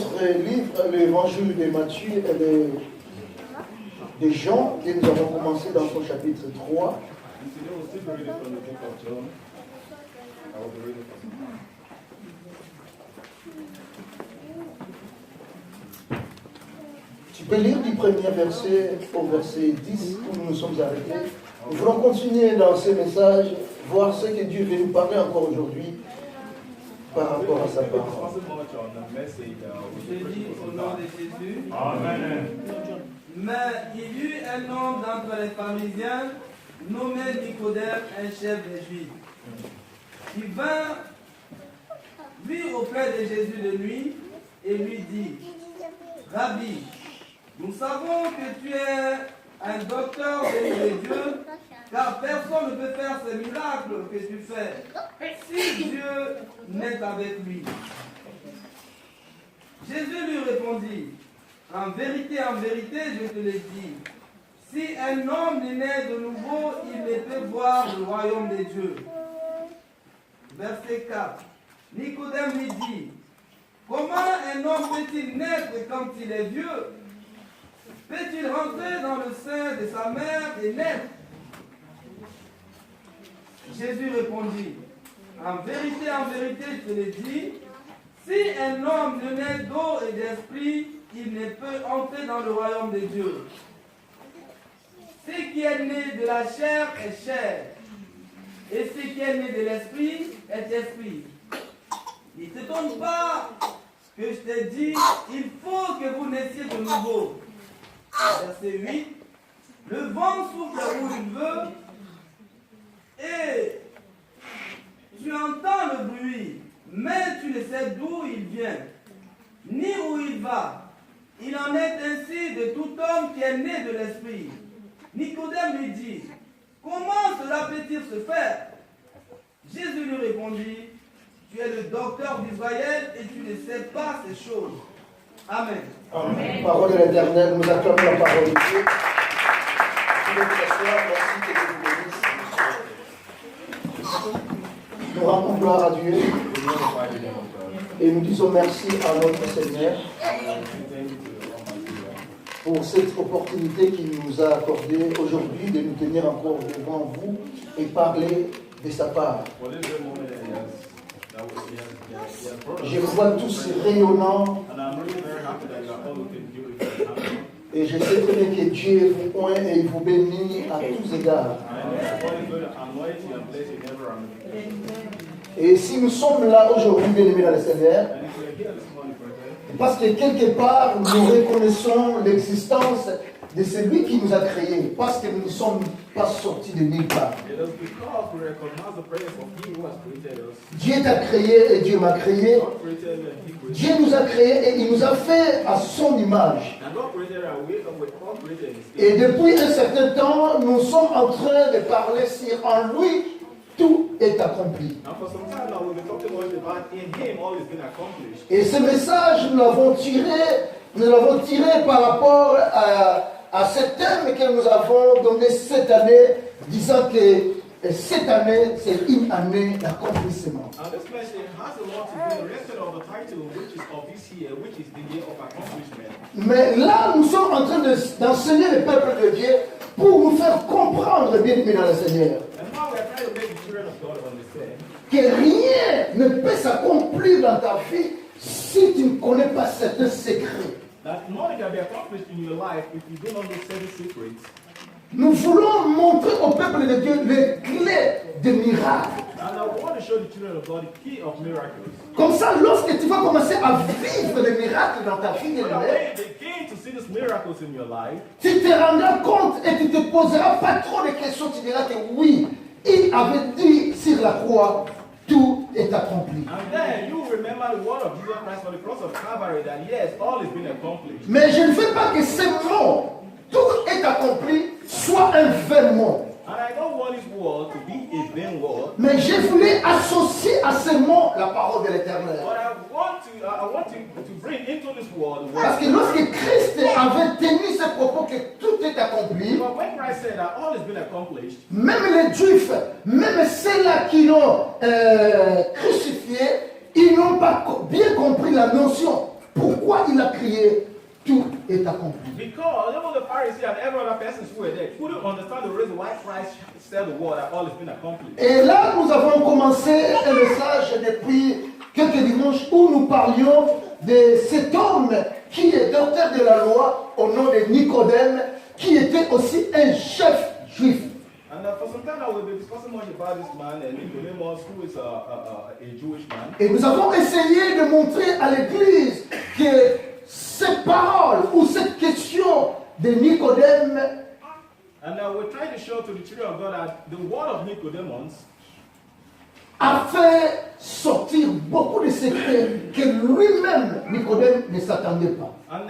notre livre, l'évangile de Matthieu et de Jean, et nous avons commencé dans son chapitre 3. Tu peux lire du premier verset au verset 10 où nous nous sommes arrêtés. Nous voulons continuer dans ce message, voir ce que Dieu veut nous parler encore aujourd'hui par rapport à sa parole. Je dis au nom de Jésus. Amen. Mais il y eut un homme d'entre les pharisiens, nommé Nicodème, un chef des Juifs, qui vint, vit auprès de Jésus de nuit et lui dit: Rabbi, nous savons que tu es un docteur de Dieu, car personne ne peut faire ces miracles que tu fais si Dieu n'est avec lui. Jésus lui répondit: en vérité, je te le dis, si un homme n'est né de nouveau, il ne peut voir le royaume de Dieu. Verset 4. Nicodème lui dit: comment un homme peut-il naître quand il est vieux? Peut-il rentrer dans le sein de sa mère et naître? Jésus répondit: en vérité, je te le dis, si un homme ne naît d'eau et d'esprit, il ne peut entrer dans le royaume de Dieu. Ce qui est né de la chair est chair, et ce qui est né de l'esprit est esprit. Ne t'étonne pas que je te dis, il faut que vous naissiez de nouveau. Verset 8. Le vent souffle où il veut, et tu entends le bruit, mais tu ne sais d'où il vient, ni où il va. Il en est ainsi de tout homme qui est né de l'esprit. Nicodème lui dit: comment cela peut-il se faire? Jésus lui répondit: tu es le docteur d'Israël et tu ne sais pas ces choses. Amen. Amen. Parole de l'Éternel, nous acclamons la parole de Dieu. Merci que Dieu vous bénisse. Nous rendons gloire à Dieu et nous disons merci à notre Seigneur pour cette opportunité qu'il nous a accordée aujourd'hui de nous tenir encore devant vous et parler de sa part. Je vous vois tous rayonnants et je sais très bien que Dieu vous oint et il vous bénit à tous égards. Et si nous sommes là aujourd'hui, bien-aimés dans le Seigneur, parce que quelque part, nous reconnaissons l'existence de celui qui nous a créés, parce que nous ne sommes pas sortis de nulle part. Dieu t'a créé et Dieu m'a créé. Dieu nous a créés et il nous a fait à son image. Et depuis un certain temps, nous sommes en train de parler sur en lui. Tout est accompli. Et ce message, nous l'avons tiré par rapport à ce thème que nous avons donné cette année, disant que cette année, c'est une année d'accomplissement. Mais là, nous sommes en train d'enseigner le peuple de Dieu pour nous faire comprendre, bien aimé dans le Seigneur, que rien ne peut s'accomplir dans ta vie si tu ne connais pas certains secrets. Nous voulons montrer au peuple de Dieu les clés des miracles. Comme ça, lorsque tu vas commencer à vivre les miracles dans ta vie, tu te rendras compte et tu ne te poseras pas trop de questions. Tu diras que oui, il avait dit sur la croix, tout est accompli. Mais je ne veux pas que ce mot, tout est accompli, soit un vain mot. Mais je voulais associer à ce mot la parole de l'Éternel. Parce que lorsque Christ avait tenu ce propos que tout est accompli, même les Juifs, même ceux-là qui l'ont crucifié, ils n'ont pas bien compris la notion. Pourquoi il a crié, tout est accompli. Because even the Pharisees and every other person who were there couldn't understand the reason why Christ said the word that all has been accomplished. Et là, nous avons commencé un message depuis quelques dimanches où nous parlions de cet homme qui est docteur de la loi au nom de Nicodème, qui était aussi un chef juif. And for some time now we'll be discussing much about this man, Nicodemus, who is a Jewish man. Et nous avons essayé de montrer à l'Église que ces paroles ou cette question de Nicodème And we're trying to show to the children of God that the word of Nicodemus a fait sortir beaucoup de secrets que lui-même, Nicodème, ne s'attendait pas. and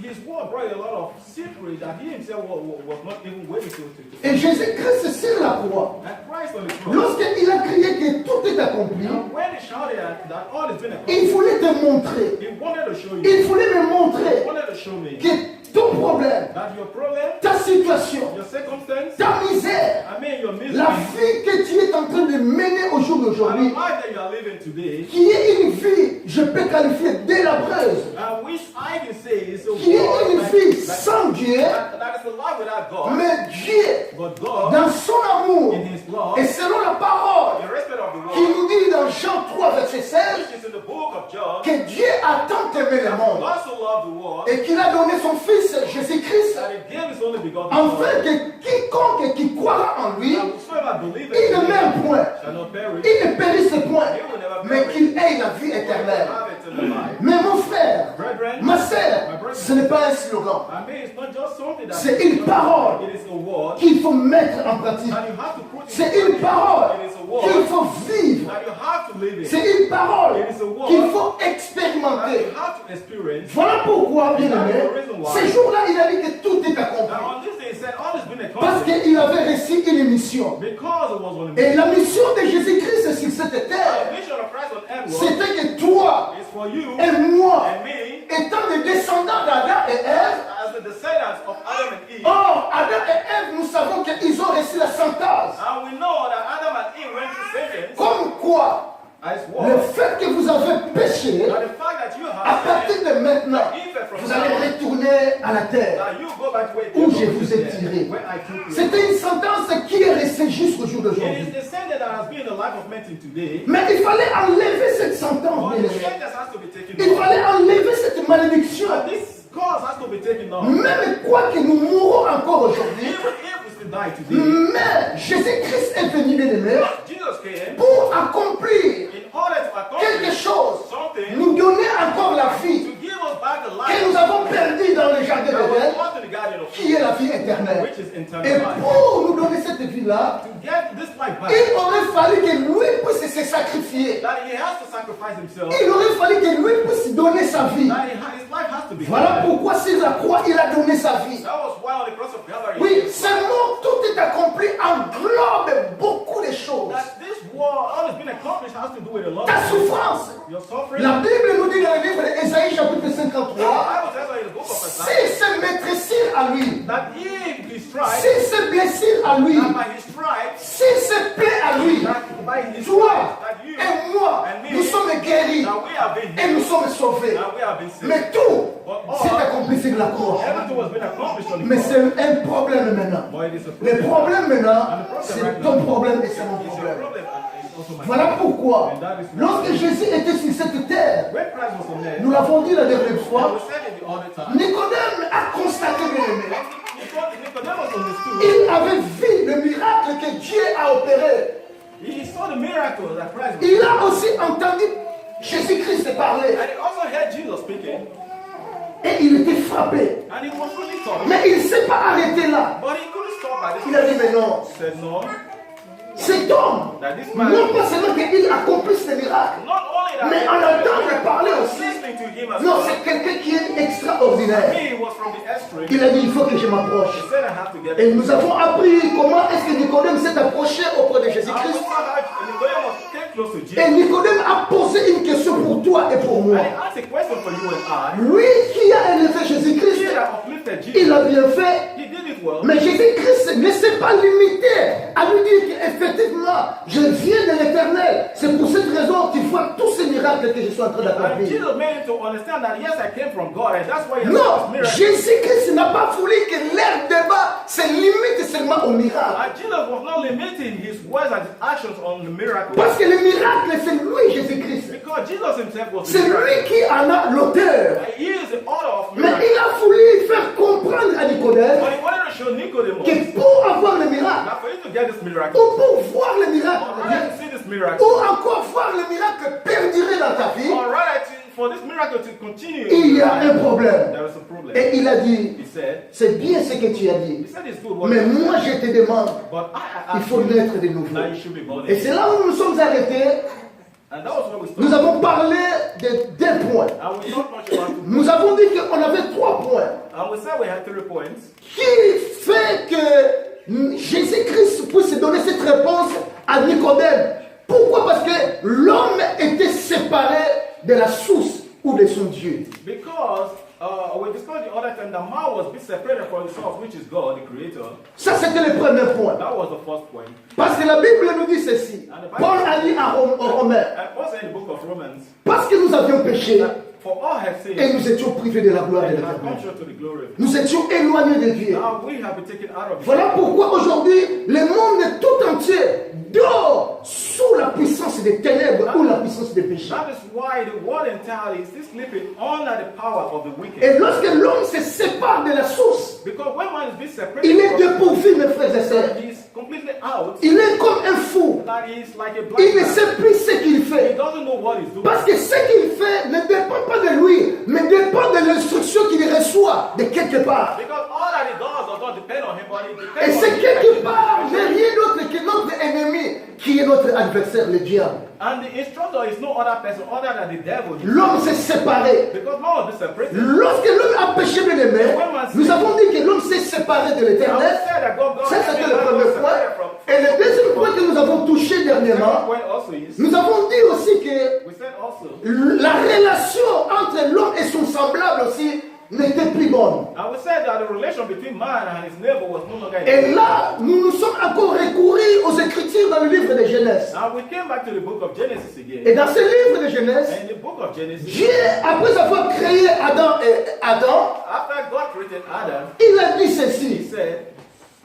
his word brought a lot of secrets that he himself was not even waiting to. Et Jésus-Christ sur la croix, And Christ on the cross. lorsqu'il a crié que tout est accompli, And when he shouted that all has been il accomplished, voulait te montrer, he wanted to show you. il voulait me He montrer wanted to show me que ton problème, that your problem, ta situation, your circumstance, ta misère, I mean your misery, la vie que tu es en train de mener au jour and the d'aujourd'hui, life that you are living today, qui est une vie, je peux qualifier délabreuse, which I can say is a qui est une world vie sans Dieu, that is a life without God, mais Dieu, but God, dans son amour, in His love, et selon la parole, in respect of the qui world, nous dit dans Jean 3, verset 16, which is in the book of John, que Dieu a tant aimé le monde, God so loved the world et qu'il a donné son Fils Jésus-Christ, that He gave His only begotten afin Son, que quiconque qui croira en lui, that whosoever believeth il ne in Him meurt point, shall not perish, il ne périsse point, he will never mais perish, qu'il ait la vie but éternelle. have eternal life. Mais mon frère, Brethren, ma sœur, ce n'est pas un slogan, I mean, it's not just something that c'est une parole it is a word qu'il faut mettre en pratique. that you have to put in C'est une parole It is a qu'il word faut vivre. that you have to live in, C'est une parole qu'il faut that expérimenter. you have to experience. Voilà pourquoi, bien aimé, ces jours-là, il a dit que tout est accompli. Now on this day, he said all has been Parce accomplished qu'il avait reçu une mission. because it was on the Et la mission de Jésus-Christ sur cette The terre, mission of Christ on earth was c'était que toi is for you et moi, and me étant des descendants d'Adam et Ève, as the descendants of Adam and Eve. or Adam et Ève, nous savons qu'ils ont reçu la sentence. And we know that Adam and Eve went through sentence Comme quoi, as le well. fait que vous avez péché, That the fact that you à have partir sinned, de maintenant, if from vous allez now, retourner à la terre. that you go back to where Où you je came vous ai from, tiré. where I took you. C'était une sentence qui est restée jusqu'au jour It d'aujourd'hui. is the sentence that has been in the life of men till today. Mais il fallait enlever cette sentence, But bien the aimé. sentence has to be taken Il off. fallait enlever cette malédiction. And this cause has to be taken off. Même quoi que nous mourrons encore aujourd'hui, Even if we still die today, mais Jésus-Christ est venu, bien aimé, Jesus came pour accomplir in order to quelque accomplish chose, something, nous donner encore la to vie give us back the que life nous avons perdue dans le jardin that was d'Éden, lost in the garden of qui est la vie éternelle. which is Et eternal life. pour nous donner cette vie-là, To get this life back, il aurait fallu que lui puisse se sacrifier. that he has to sacrifice himself, Il aurait fallu que lui puisse donner sa vie. that his life has to be Voilà given. pourquoi sur la croix, il a donné sa vie. That was why on the cross of Calvary, Oui, seulement tout est accompli englobe beaucoup de choses. that this war, all has been accomplished, has to do with a lot Ta of things. souffrance. Your suffering. La Bible nous dit dans le livre d'Ésaïe chapitre The 53, Bible tells us in the book of Isaiah si se maîtressir à lui, that in his stripes, si se blessir à lui, that by his stripes, si se plaît à lui, that by his toi stripes, that you et moi, and me, nous sommes guéris that we have been et nous healed, sommes sauvés. that we have been saved. Mais tout But s'est all, accompli sur la croix. everything has been accomplished on the Mais cross. c'est un problème maintenant. But it is a Le problem. problème maintenant, c'est ton problème et c'est mon It's a problème. problem and it's also my Voilà problem. pourquoi, And that is why, lorsque Jésus était sur cette terre, when Christ was on earth, nous l'avons dit la dernière and fois, we said it the other time, Nicodème a constaté, bien aimé, Nicodemus understood. il avait vu le miracle que Dieu a opéré. He saw the miracle that Christ was Il a aussi entendu Jésus-Christ parler and he also heard Jesus speaking, et il était frappé. and he was really sorry. Mais il ne s'est pas arrêté là. But he couldn't stop by this. Il a dit, mais non, He said, no, cet homme, that this man, non pas seulement qu'il accomplisse les miracles, not only that, mais en entendre parler aussi, listening to him as non, well. c'est quelqu'un qui est extraordinaire. He was from the extreme. Il a dit, il faut que je m'approche. He said, I have to get Et nous avons appris comment est-ce que Nicodème s'est approché auprès de I Jésus-Christ. Nicodemus came close to Jesus. Et Nicodème a posé une question pour toi et pour moi. And he asked a question for you and I. Lui qui a élevé He Jésus-Christ, that uplifted il Jesus, a bien fait he did it world. Mais Jésus-Christ ne s'est pas limité à lui dire qu'effectivement, je viens de l'Éternel. C'est pour cette raison qu'il voit tous ces miracles que je suis en train And d'accomplir. Jesus made him to understand that yes, I came from God, and that's why he has Non, this miracle. Jésus-Christ n'a pas voulu que leur débat se limite seulement au miracle. And Jesus was not limiting his words and his actions on the miracle. Parce que le miracle, c'est lui, Jésus-Christ. Because Jesus himself was the C'est lui miracle. qui en a l'auteur. He is the author of Mais miracles. il a voulu faire comprendre à Nicodème But he wanted to show Nicodemus que pour avoir le miracle, that for you to get this miracle, ou pour voir le miracle, or rather to see this miracle, ou encore voir le miracle perdurer dans ta vie, or rather for this miracle to continue, il y a un problème. there is a problem. Et il a dit, He said, c'est bien ce que tu as dit, he said it's good, what mais you moi said, je te demande, but I il ask faut you naître de nouveau. that you should be born Et again. c'est là où nous nous sommes arrêtés. And that was what we Nous started. avons parlé d'un point. And we talked much about it. Nous avons dit qu'on avait 3 points And we said we had 3 points. qui fait que Jésus-Christ puisse donner cette réponse à Nicodème. Pourquoi? Parce que l'homme était séparé de la source ou de son Dieu. Because we discussed the other time that man was be separated from the source, which is God, the Creator. Ça, c'était le premier point. That was the first point. Parce que la Bible nous dit ceci. Paul a dit aux Romains, And also in the book of Romans, parce que nous avions péché for all have sinned et nous étions privés de la gloire de and have come l'Éternel. short to the glory of God. Nous étions éloignés de Dieu. Now we have been taken out of Voilà pourquoi aujourd'hui, le monde tout entier dort sous la puissance des ténèbres ou la puissance des péchés. That is why the world entirely is still sleeping under the power of the wicked. Et lorsque l'homme se sépare de la source, Because when man is being separated il est from dépourvu, mes frères et sœurs. God, he is completely out. Il est comme un fou. That is like a Il blind ne man. sait plus ce qu'il He fait. doesn't know what he's doing. Parce que ce qu'il fait ne dépend pas de lui, mais dépend de l'instruction qu'il reçoit de quelque part. Because all that he does not depend on him, but it Et depends on c'est him. quelque part, n'est rien d'autre que notre ennemi, qui est notre adversaire, le diable. And the instructor is no other person other than the devil. L'homme s'est séparé. Because man will be separated. Lorsque l'homme a péché, bien aimé, nous avons dit que l'homme s'est séparé de I l'Éternel. said that God Ça, c'était le man premier was point. separated from. Et le deuxième point que nous avons touché Second dernièrement, point also is, nous avons dit aussi que we said also, la relation entre l'homme et son semblable aussi n'était plus bonne. and we said that the relation between man and his neighbor was no longer in Et là, nous nous sommes encore recourus aux Écritures dans le livre de Genèse. Now we came back to the book of Genesis again. Et dans ce livre de Genèse, And in the book of Genesis, Dieu, après avoir créé Adam, after God created Adam, il a dit he ceci, said,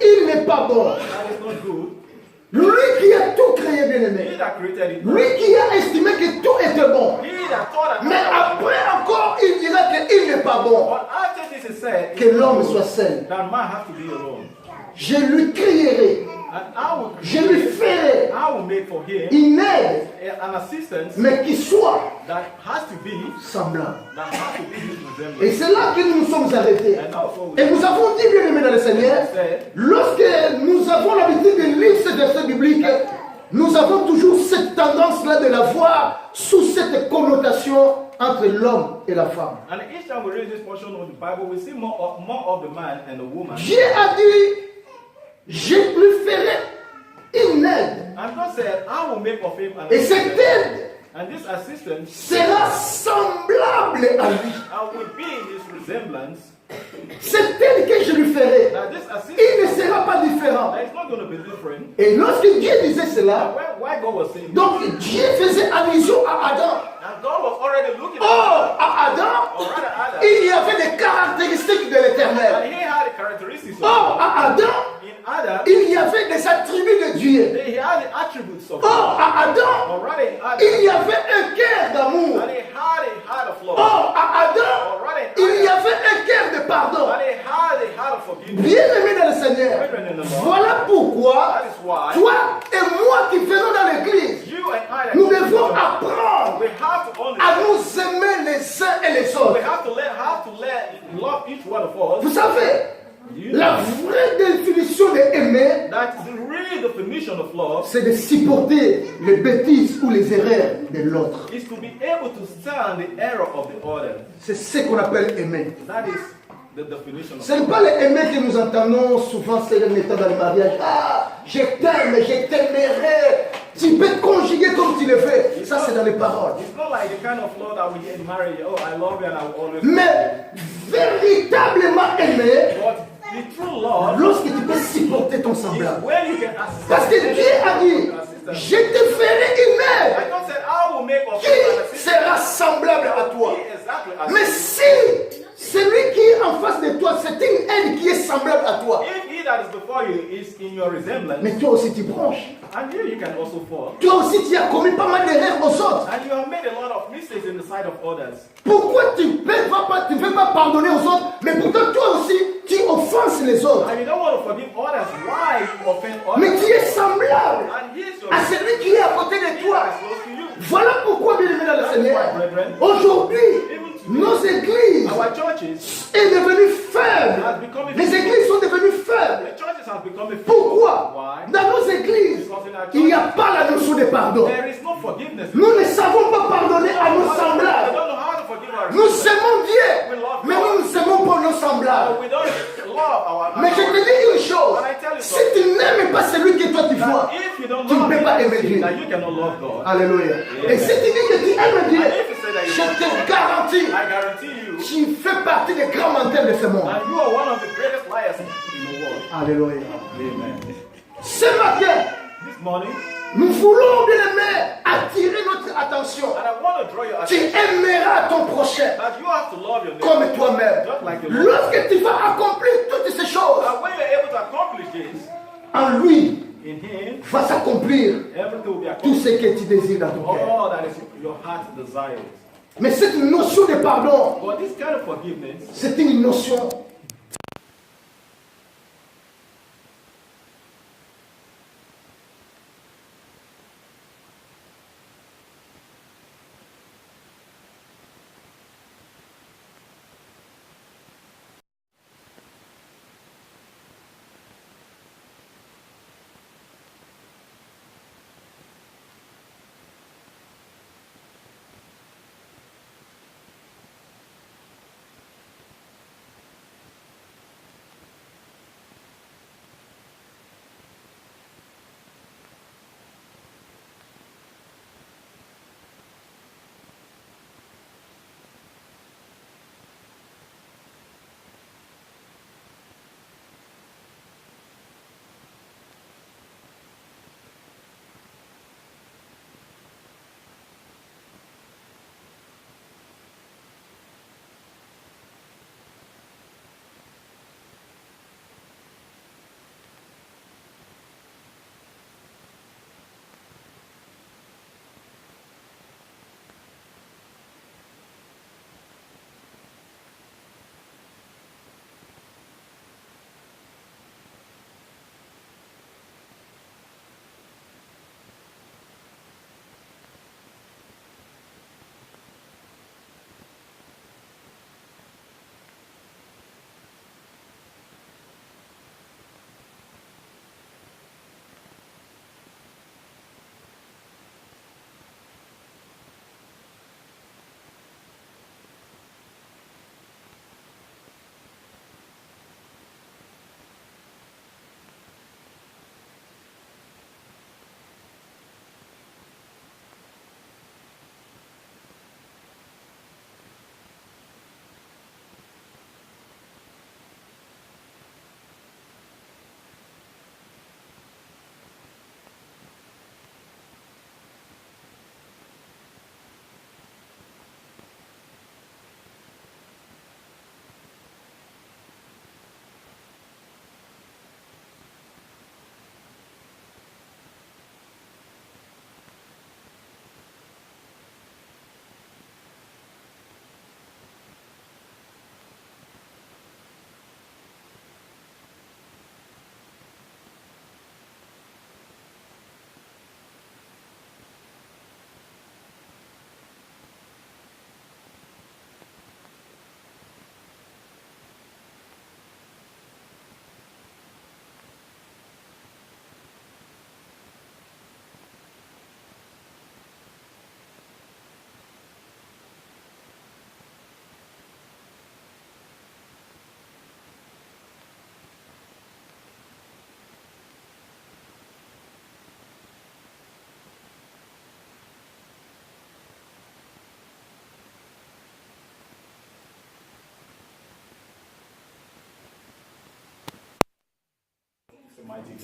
il n'est pas bon. that is not good. Lui qui a tout créé, bien He aimé, that created it, lui qui a estimé que tout était bon. he that thought that Mais après encore, il dira qu'il n'est pas bon. but after this is said, Que l'homme soit seul. that man has to be alone. Je lui créerai, And I will je lui create, ferai I will make for him une aide, an assistance mais qui soit that has to be semblable. his resemblance. Et c'est là que nous nous sommes arrêtés. And also Et nous avons dit, bien aimé dans le Seigneur, lorsque nous avons l'habitude de lire ce verset biblique, nous avons toujours cette tendance-là de la voir sous cette connotation entre l'homme et la femme. and each time we read this portion of the Bible, we see more of the man and the woman. Dieu a dit, je lui ferai une aide. And God said, I will make of him an Et cette assistant. aide And this assistant, sera semblable à lui. I will be in his resemblance. Cette aide que je lui ferai, Now this il ne assistant, sera pas différent. it's not going to be different. Et lorsque Dieu disait cela, Why God was saying this? donc Dieu faisait allusion à Adam. And God was already looking Or, at à Adam, or rather Adam. il y avait des caractéristiques de l'éternel. And he had the characteristics of Or, God. à Adam, In Adam, il y avait des attributs de Dieu. he had the attributes of Or, God. à Adam, Or rather in il y Adam, avait un cœur d'amour. and he had a heart of love. Or, à Adam, Or rather il in y Adam, avait un cœur de pardon. and he had a heart of forgiveness. Bien aimé dans le Seigneur, voilà pourquoi That is why toi et moi qui venons dans l'église, you and I, nous devons apprendre we have to à understand. nous aimer les uns et les We autres. have to let love each one of us. Vous savez, You la know vraie définition d'aimer, that the real definition of love c'est de supporter les bêtises ou les erreurs de l'autre. is to be able to stand the error of the other. C'est ce qu'on appelle aimer. That is the definition of Ce n'est pas l'aimer que nous entendons souvent, c'est le méthode dans le mariage. Ah, je t'aime, je t'aimerai. Tu peux te conjuguer comme tu le fais. Ça, c'est dans les paroles. It's not like the kind of love that we get married. Oh, I love you and I will always. Mais véritablement aimer, But The true love lorsque tu peux supporter ton is semblable. when you can assist. Parce que Dieu a dit, je te ferai une mère And God said, I will make of you qui an assistant. sera semblable à toi. Be exactly as Mais you. si celui qui est en face de toi, c'est une aide qui est semblable à toi, If he that is before you is in your resemblance, mais toi aussi tu branches. and you can also fall. Toi aussi tu as commis pas mal d'erreurs aux autres. And you have made a lot of mistakes in the sight of others. Pourquoi tu ne veux pas pardonner aux autres, mais pourtant toi aussi tu offenses les autres. And you don't want to forgive others. Why you offend Mais others? tu es semblable And he is your à celui qui est à côté de he toi. that is close to you. Voilà pourquoi, bien aimé dans le Seigneur, aujourd'hui, nos églises Our churches est devenue faible. has become a Les églises sont devenues faibles. The churches have become a Pourquoi? Why? Dans nos églises, il n'y a pas la notion de pardon. There is no forgiveness. Nous ne savons pas pardonner à nos We semblables. don't know how to forgive ourselves. Nous aimons Dieu, mais nous ne aimons pas nos semblables. We don't love our Mais je te dis une chose, si tu n'aimes pas celui que toi tu vois, That if you don't tu ne love peux pas aimer him, Dieu. that you cannot love God. Alléluia. Et si tu dis que tu aimes Dieu, And if you say that you je love te God, garantis, I guarantee you, tu fais partie des grands menteurs de ce monde. and you are one of the greatest liars in the world. Alléluia. Amen. Ce matin, This morning, nous voulons, bien aimé, attirer notre attention. and I want to draw your Tu attention aimeras ton prochain that you have to love your comme neighbor toi-même. just like you love. Lorsque tu vas accomplir toutes ces choses, And when you're able to accomplish this, en lui in Him, va s'accomplir everything will be tout accomplished. ce que tu désires dans ton cœur. All that is your heart desires. Mais cette notion de pardon, But this kind of forgiveness c'est une notion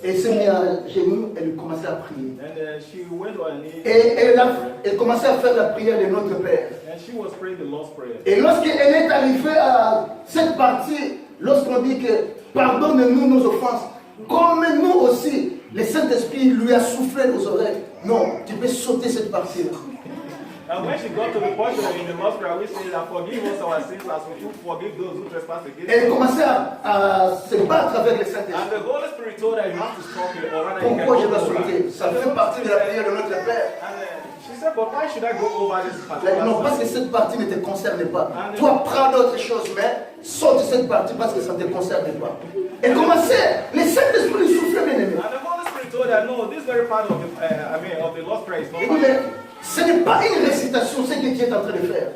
Et elle s'est mise à genoux, elle commençait à prier. And she went on her knees. Et elle commençait à faire la prière de notre Père. And she was praying the Lord's Prayer. Et lorsqu'elle est arrivée à cette partie, lorsqu'on dit que pardonne-nous nos offenses, comme nous aussi, le Saint-Esprit lui a soufflé aux oreilles. Non, tu peux sauter cette partie-là. And when she got to the point in the Lord's Prayer, we say that forgive us our sins as we do forgive those who trespass against us. Elle commençait à se battre avec le Saint-Esprit. And the Holy Spirit told her, you have to stop it, or rather Pourquoi je you dois can go sauter? over. Ça fait partie de la prière de notre Père. And she said, but why should I go over this particular Non, parce que cette partie ne te concerne pas. Toi, prends d'autres choses, mais saute cette partie parce que ça ne te concerne pas. Elle commençait, le Saint-Esprit lui soufflait, bien aimé. And the Holy Spirit told her, no, this very part of the Lord's Prayer is not Il dit, mais ce n'est pas une récitation, ce que tu es en train de faire,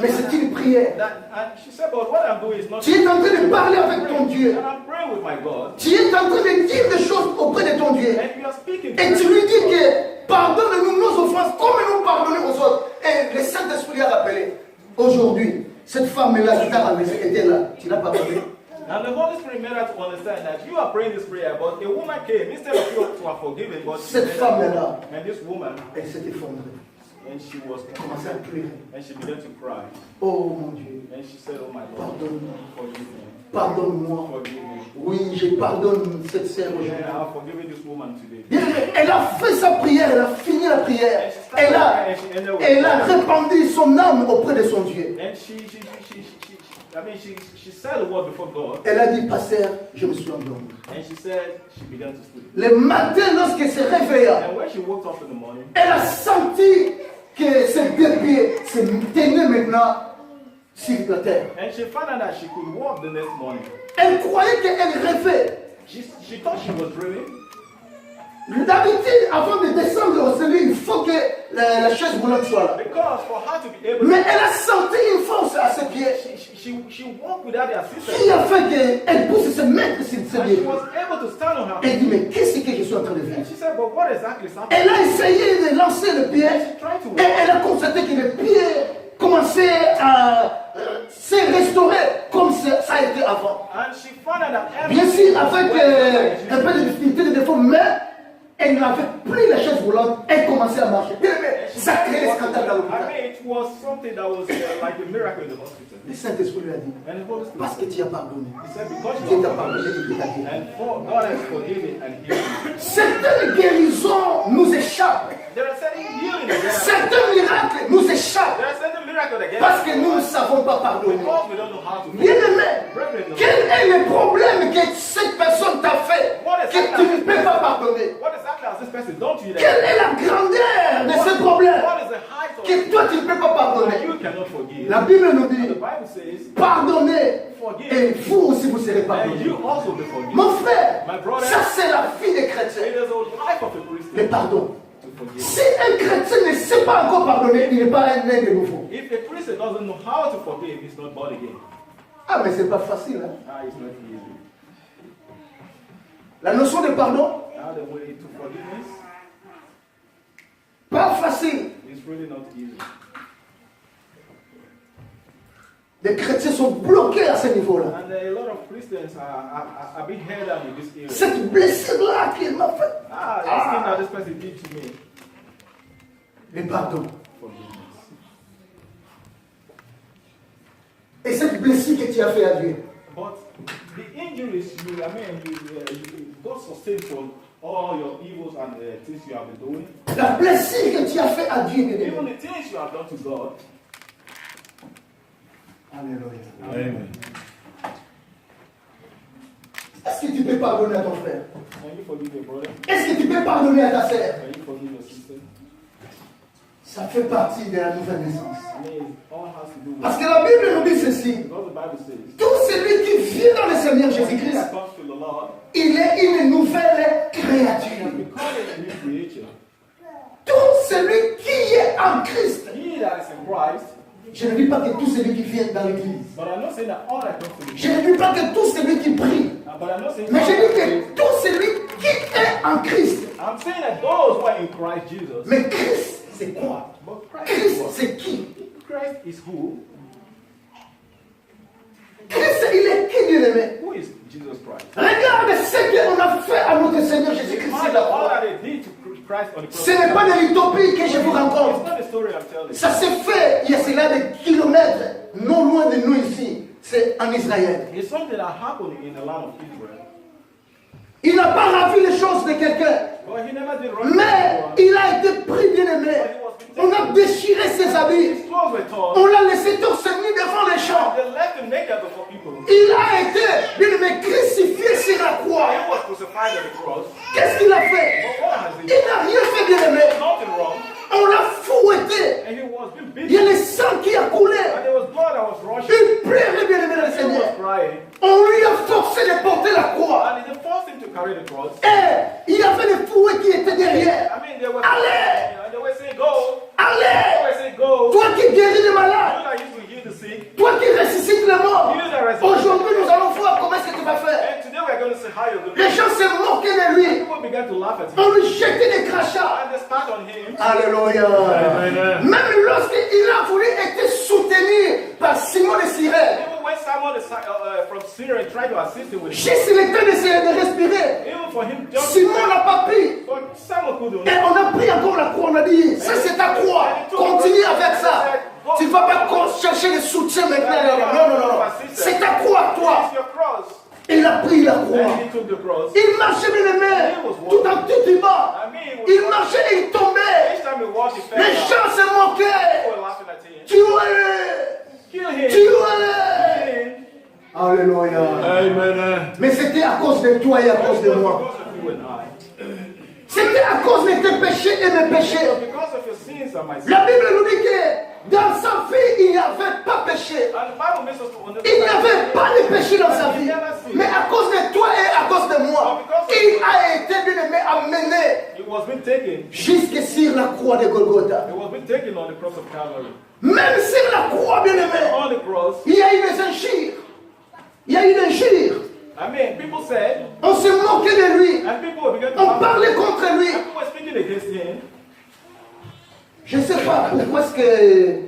mais c'est une prière. And she said, but what I'm doing is not. Tu es en train de parler avec ton Dieu. And I'm praying with my God. Tu es en train de dire des choses auprès de ton Dieu. And you are speaking to Et tu lui dis que pardonne-nous nos offenses comme nous pardonnons aux autres. Et le Saint-Esprit a rappelé. Aujourd'hui, cette femme-là qui t'a renversé était là. Tu l'as pardonné. And the Holy Spirit made her to understand that you are praying this prayer, but a woman came instead of you to have forgiven, but Cette femme-là, and this woman, elle s'est effondrée. and she was Elle commençait à pleurer. and she began to cry, Oh mon Dieu, and she said, "Oh my Lord, pardonne-moi. forgive me, Pardonne-moi. forgive me." Oui, je pardonne cette sœur And aujourd'hui. I have forgiven this woman today. Bien aimé, elle a fait sa prière, elle a fini la prière. Elle a répandu son âme auprès de son Dieu. And she said a word before God, Elle a dit, pasteur, je me suis endormie. and she said she began to sleep. Le matin, lorsqu'elle se réveilla, And when she woke up in the morning, elle a senti que ses deux pieds se tenaient maintenant sur la terre. and she found out that she could walk the next morning. Elle croyait qu'elle rêvait. She thought she was dreaming. D'habitude, avant de descendre au sommet, il faut que la chaise roulante soit là. Because for her to be able Mais elle a senti une force à ses pieds she walked without the assistance. qui a fait qu'elle puisse se mettre sur ses And she pieds. was able to stand on her Elle feet. dit, mais qu'est-ce que je suis en train de faire? And she said, but what exactly is happening? Elle a essayé de lancer le pied She tried to et elle a constaté que le pied commençait à se restaurer comme ça a été avant. And she found out that Bien sûr, avec un peu de difficulté, de défaut, mais elle n'avait plus la chaise roulante, elle commençait à marcher. Bien aimé, ça crée les scandales dans I l'hôpital. mean, it was something that was like a miracle in the hospital. Le Saint-Esprit lui a dit, And the Holy Spirit parce que tu as pardonné, he said, because Dieu you t'a have pardonné forgiven, et il t'a guéri. and for God has forgiven and healed you. Certaines guérisons nous échappent. There are certain healing again. Certains miracles nous échappent There are certain miracles again. parce que nous ne savons pas pardonner. Because we don't know how to Bien forgive. aimé, Brethren, quel est le problème que cette personne t'a fait que tu ne peux pas pardonner? what exactly has this person done to you? Quelle est la grandeur de ce problème What is the height of que toi tu ne peux pas that pardonner? you cannot forgive? La Bible nous The dit, Bible says, pardonnez forgive, et vous aussi vous serez and pardonnés. you also be forgiven. Mon frère, My brother, ça c'est la vie des it chrétiens. is a life of a Le Christian pardon. to forgive. Si un chrétien ne sait pas encore pardonner, il n'est pas un né de nouveau. If a Christian doesn't know how to forgive, he's not born again. Ah mais c'est pas facile. Hein? It's not easy. La notion de pardon, Now the way to forgiveness pas facile. is really not easy. Les chrétiens sont bloqués à ce niveau-là. And a lot of Christians are being held down in this area. Cette blessure-là qu'il m'a fait. This thing that this person did to me. Le pardon. Forgiveness. Et cette blessure que tu as fait à Dieu, But the injuries you God sustained from all your evils and the things you have been doing, la blessure que tu as fait à Dieu, bien-aimé. even the things you have done to God. Alléluia. Amen. Est-ce que tu peux pardonner à ton frère? Can you forgive your brother? Est-ce que tu peux pardonner à ta sœur? Can you forgive your sister? Ça fait partie de la nouvelle naissance. I mean, it all has to do with Parce que la Bible nous dit ceci. because the Bible says, Tout celui qui vit dans le Seigneur he Jésus-Christ, that comes to the Lord il est une nouvelle has créature. become a new creature. Tout celui qui est en Christ. He that is in Christ, Je ne dis pas que tout celui qui vient dans l'église. but I'm not saying that all that comes to the Je ne dis pas que tout celui qui prie. but I'm not saying Mais je dis all que tout celui qui est en Christ. I'm saying that those who are in Christ Jesus. Mais Christ, c'est quoi? But Christ is Christ, what? c'est qui? Christ is who? Christ, il est qui, bien-aimé? Who is Jesus Christ? Regarde ce qu'on a fait à notre notre Seigneur Jésus-Christ sur la All croix. that they did to Christ on the cross. Ce n'est pas de l'utopie que je vous It's raconte. not a story I'm telling you. Ça s'est fait il y a cela des kilomètres, non loin de nous ici. C'est en Israël. It's something that happened in the land of Israel. Il n'a pas ravi les choses de quelqu'un. But he never did wrong. Mais il a été pris, bien aimé. On a déchiré ses habits. His clothes were torn. On l'a laissé torse nu devant les champs. They left him naked before people. Il a été, bien aimé, crucifié sur la croix. He was crucified on the cross. Qu'est-ce qu'il a fait? But what has he Il n'a rien fait, bien aimé. done? Nothing wrong. On l'a fouetté. And he was being Il y a beaten. le sang qui a coulé. And there was blood that was rushing. Il pleurait, bien aimé, dans le He Seigneur. was crying. On lui a forcé de porter la croix. And they forced him to carry the cross. Et il y avait des fouets qui étaient derrière. I mean, they were Allez! and they were saying, go. They Allez! were saying, go. Toi qui guéris les You malades. that used to heal the sick. Toi qui ressuscites les morts. You that resurrected. Aujourd'hui, nous allons voir comment est-ce que tu vas faire. And today we are going to see how you're going to Les gens se moquaient de lui. People began to laugh at him. On lui jetait des crachats. And they spat on him. Alléluia. Même lorsqu'il a voulu être soutenu par Simon de Cyrène, Even when someone from Syria tried to assist him with it, juste le temps de respirer, even for him just Simon n'a pas pris. but someone couldn't. Et on a pris encore la croix, on a dit, ça c'est ta croix, continue avec ça. Tu ne vas pas chercher le soutien maintenant. Non, non, non, non. C'est ta croix, toi. It's your cross. Il a pris la croix. And he took the cross. Il marchait bien aimé, tout en titubant. I mean, Il marchait et il tombait. each time he walked, he fell Les down. gens se moquaient. People were laughing at him. Tuez-le. Kill him. Tuez-le. Kill him. Alléluia. Amen. Mais c'était à cause de toi et à cause de moi. Because of you and I. C'était à cause de tes péchés et mes péchés. Because of your sins and my sins. La Bible nous dit que dans sa vie, il n'y avait pas péché. And the Bible makes us to understand. Il n'y avait pas de péché dans sa vie. Mais à cause de toi et à cause de moi, il a été bien aimé, amené It was being taken. jusque sur la croix de Golgotha. It was being taken on the cross of Calvary. Même sur la croix, bien aimé, On the cross. il y a eu des injures. Il y a eu des injures. I mean, people said, On se moquait de lui. and people began to On laugh. parlait contre lui. And people were speaking against him. Je ne sais pas pourquoi est-ce que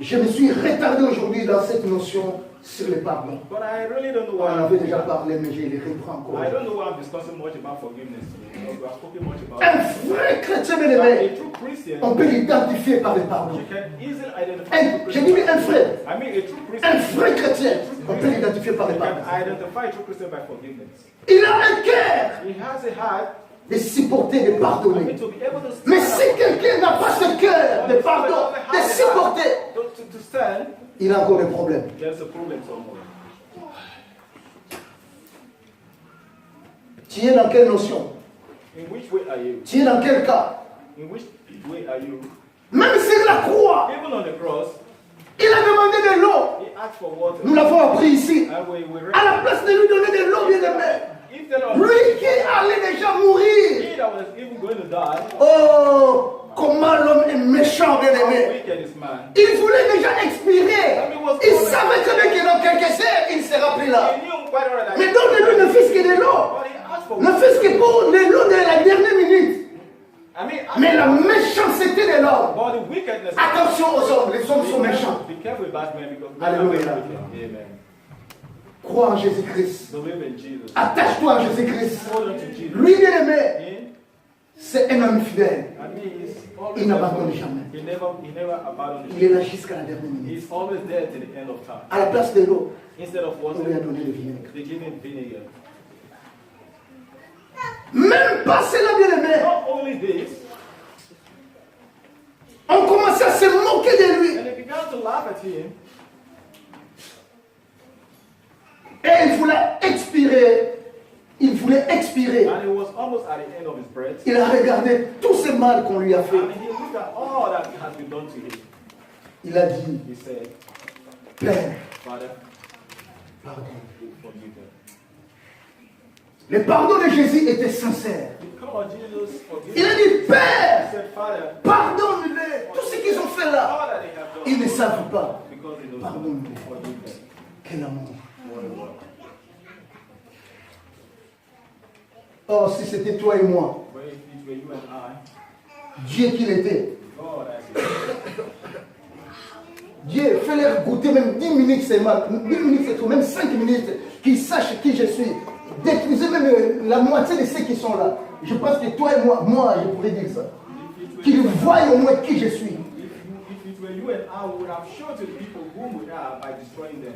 je me suis retardé aujourd'hui dans cette notion sur le pardon. But I really don't know On en why. avait déjà parlé, mais je le reprends encore. I don't know why I'm discussing much about forgiveness today. Because we have spoken much about Un it. vrai chrétien, bien But aimé, a true Christian, on peut l'identifier par le pardon. you can easily identify a true J'ai dit Christian. un frère, I mean, a true un Christian, vrai chrétien, on peut l'identifier par le you pardon. can identify a true Christian by forgiveness. Il a un cœur He has a heart, de supporter, de I mean, pardonner. to be able to stand Mais up. si quelqu'un n'a pas ce cœur de pardon, de supporter, To stand, il a encore des problèmes. there's a problem somewhere. Tu es dans quelle notion? In which way are you? Tu es dans quel cas? In which way are you? Même sur la croix, Even on the cross, il a demandé de l'eau. he asked for water. Nous l'avons appris ici. And we À la place de lui donner de l'eau, bien aimé, instead of lui qui allait déjà mourir. he that was even going to die, Oh, comment l'homme est méchant, bien how aimé. wicked is man. Il voulait déjà expirer. Il savait très bien que dans quelques heures, il ne sera plus là. He knew quite well that Mais donne-lui ne fût-ce que de l'eau. but he asked for Ne water. fût-ce que pour de l'eau de la dernière minute. I mean, Mais la méchanceté de l'homme. but the wickedness. Attention aux hommes, les hommes sont méchants. Be careful about men because Alléluia. men are wicked. Amen. Crois en Jésus-Christ. Believe in Jesus. Attache-toi à Jésus-Christ. Hold on to Jesus. Lui, bien aimé, In, c'est un homme fidèle. I mean, he's always Il n'abandonne jamais. He never abandoned Il est là jusqu'à la dernière minute. He's always there till the end of time. À la place de l'eau, Instead of on lui a water, donné le vinaigre. they give him vinegar. Même pas cela, bien aimé. Not only this, On commençait à se moquer de lui. and they began to laugh at him. Et il voulait expirer. Il voulait expirer. And he was almost at the end of his breath. Il a regardé tout ce mal qu'on lui a fait. And he looked at all that has been done to him. Il a dit, He said, Père, Father, pardon. forgive them. Le pardon de Jésus était sincère. He called Jesus, forgive Il a them. dit, He Père, said, Father, pardonne-les. Tout ce qu'ils ont fait là, all that they have done, ils ne savent pas. because they don't Pardonne. know, forgive them. Quel amour. What a love. Oh, si c'était toi et moi, But if it were you and I, Dieu qu'il était. God has Dieu, fais-leur goûter même 10 minutes seulement. 10 minutes c'est trop, même 5 minutes, qu'ils sachent qui je suis. détruisait même la moitié de ceux qui sont là. Je pense que toi et moi, je pourrais dire ça. Qu'ils voient au moins qui je suis. If it were you and I, we would have shown to the people whom we are by destroying them.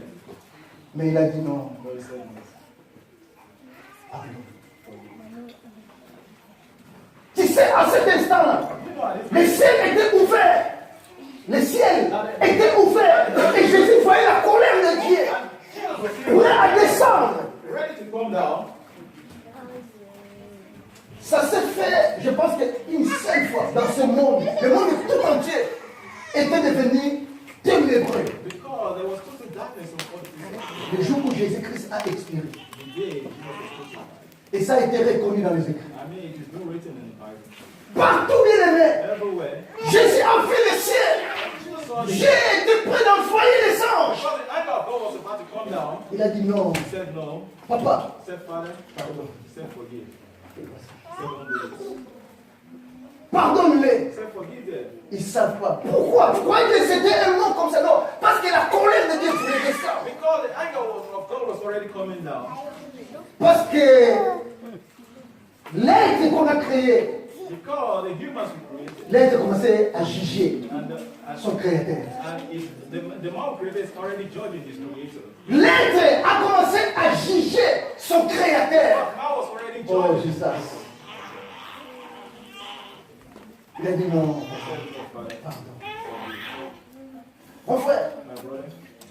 Mais il a dit non. But he said no. Tu sais, à cet instant-là, les ciels étaient ouverts. Les ciels étaient ouverts. Et Jésus voyait la colère de Dieu. Prêt à descendre. Ready to come down. Ça s'est fait, je pense qu'une seule fois dans ce monde. Le monde tout entier était devenu ténébreux. Because there was total darkness on earth. Le jour où Jésus-Christ a expiré. The day Jesus was crucified. Et ça a été reconnu dans les Écritures. I mean, it is not written in the Bible. Partout, bien aimé, Everywhere. Jésus a fait le ciel. Jesus saw the J'ai été prêt d'envoyer les anges. Because the anger of God was about to come down. Il a dit non. He said no. Papa, He said, Father, pardon. he said, forgive. He said, don't do this. Pardonne-les. He said, forgive them. Ils ne savent pas. Pourquoi? Pourquoi c'était un nom comme ça? Non. Parce que la colère de Dieu voulait descendre. Because the anger of God was already coming down. Parce que l'être qu'on a créé, Because the humans we created. l'être commençait à juger And son créateur. the man created is already judging his creator. L'être a commencé à juger son créateur. Man was already Oh, judging. Jésus. Il a dit non. Pardon. Mon frère, My brother.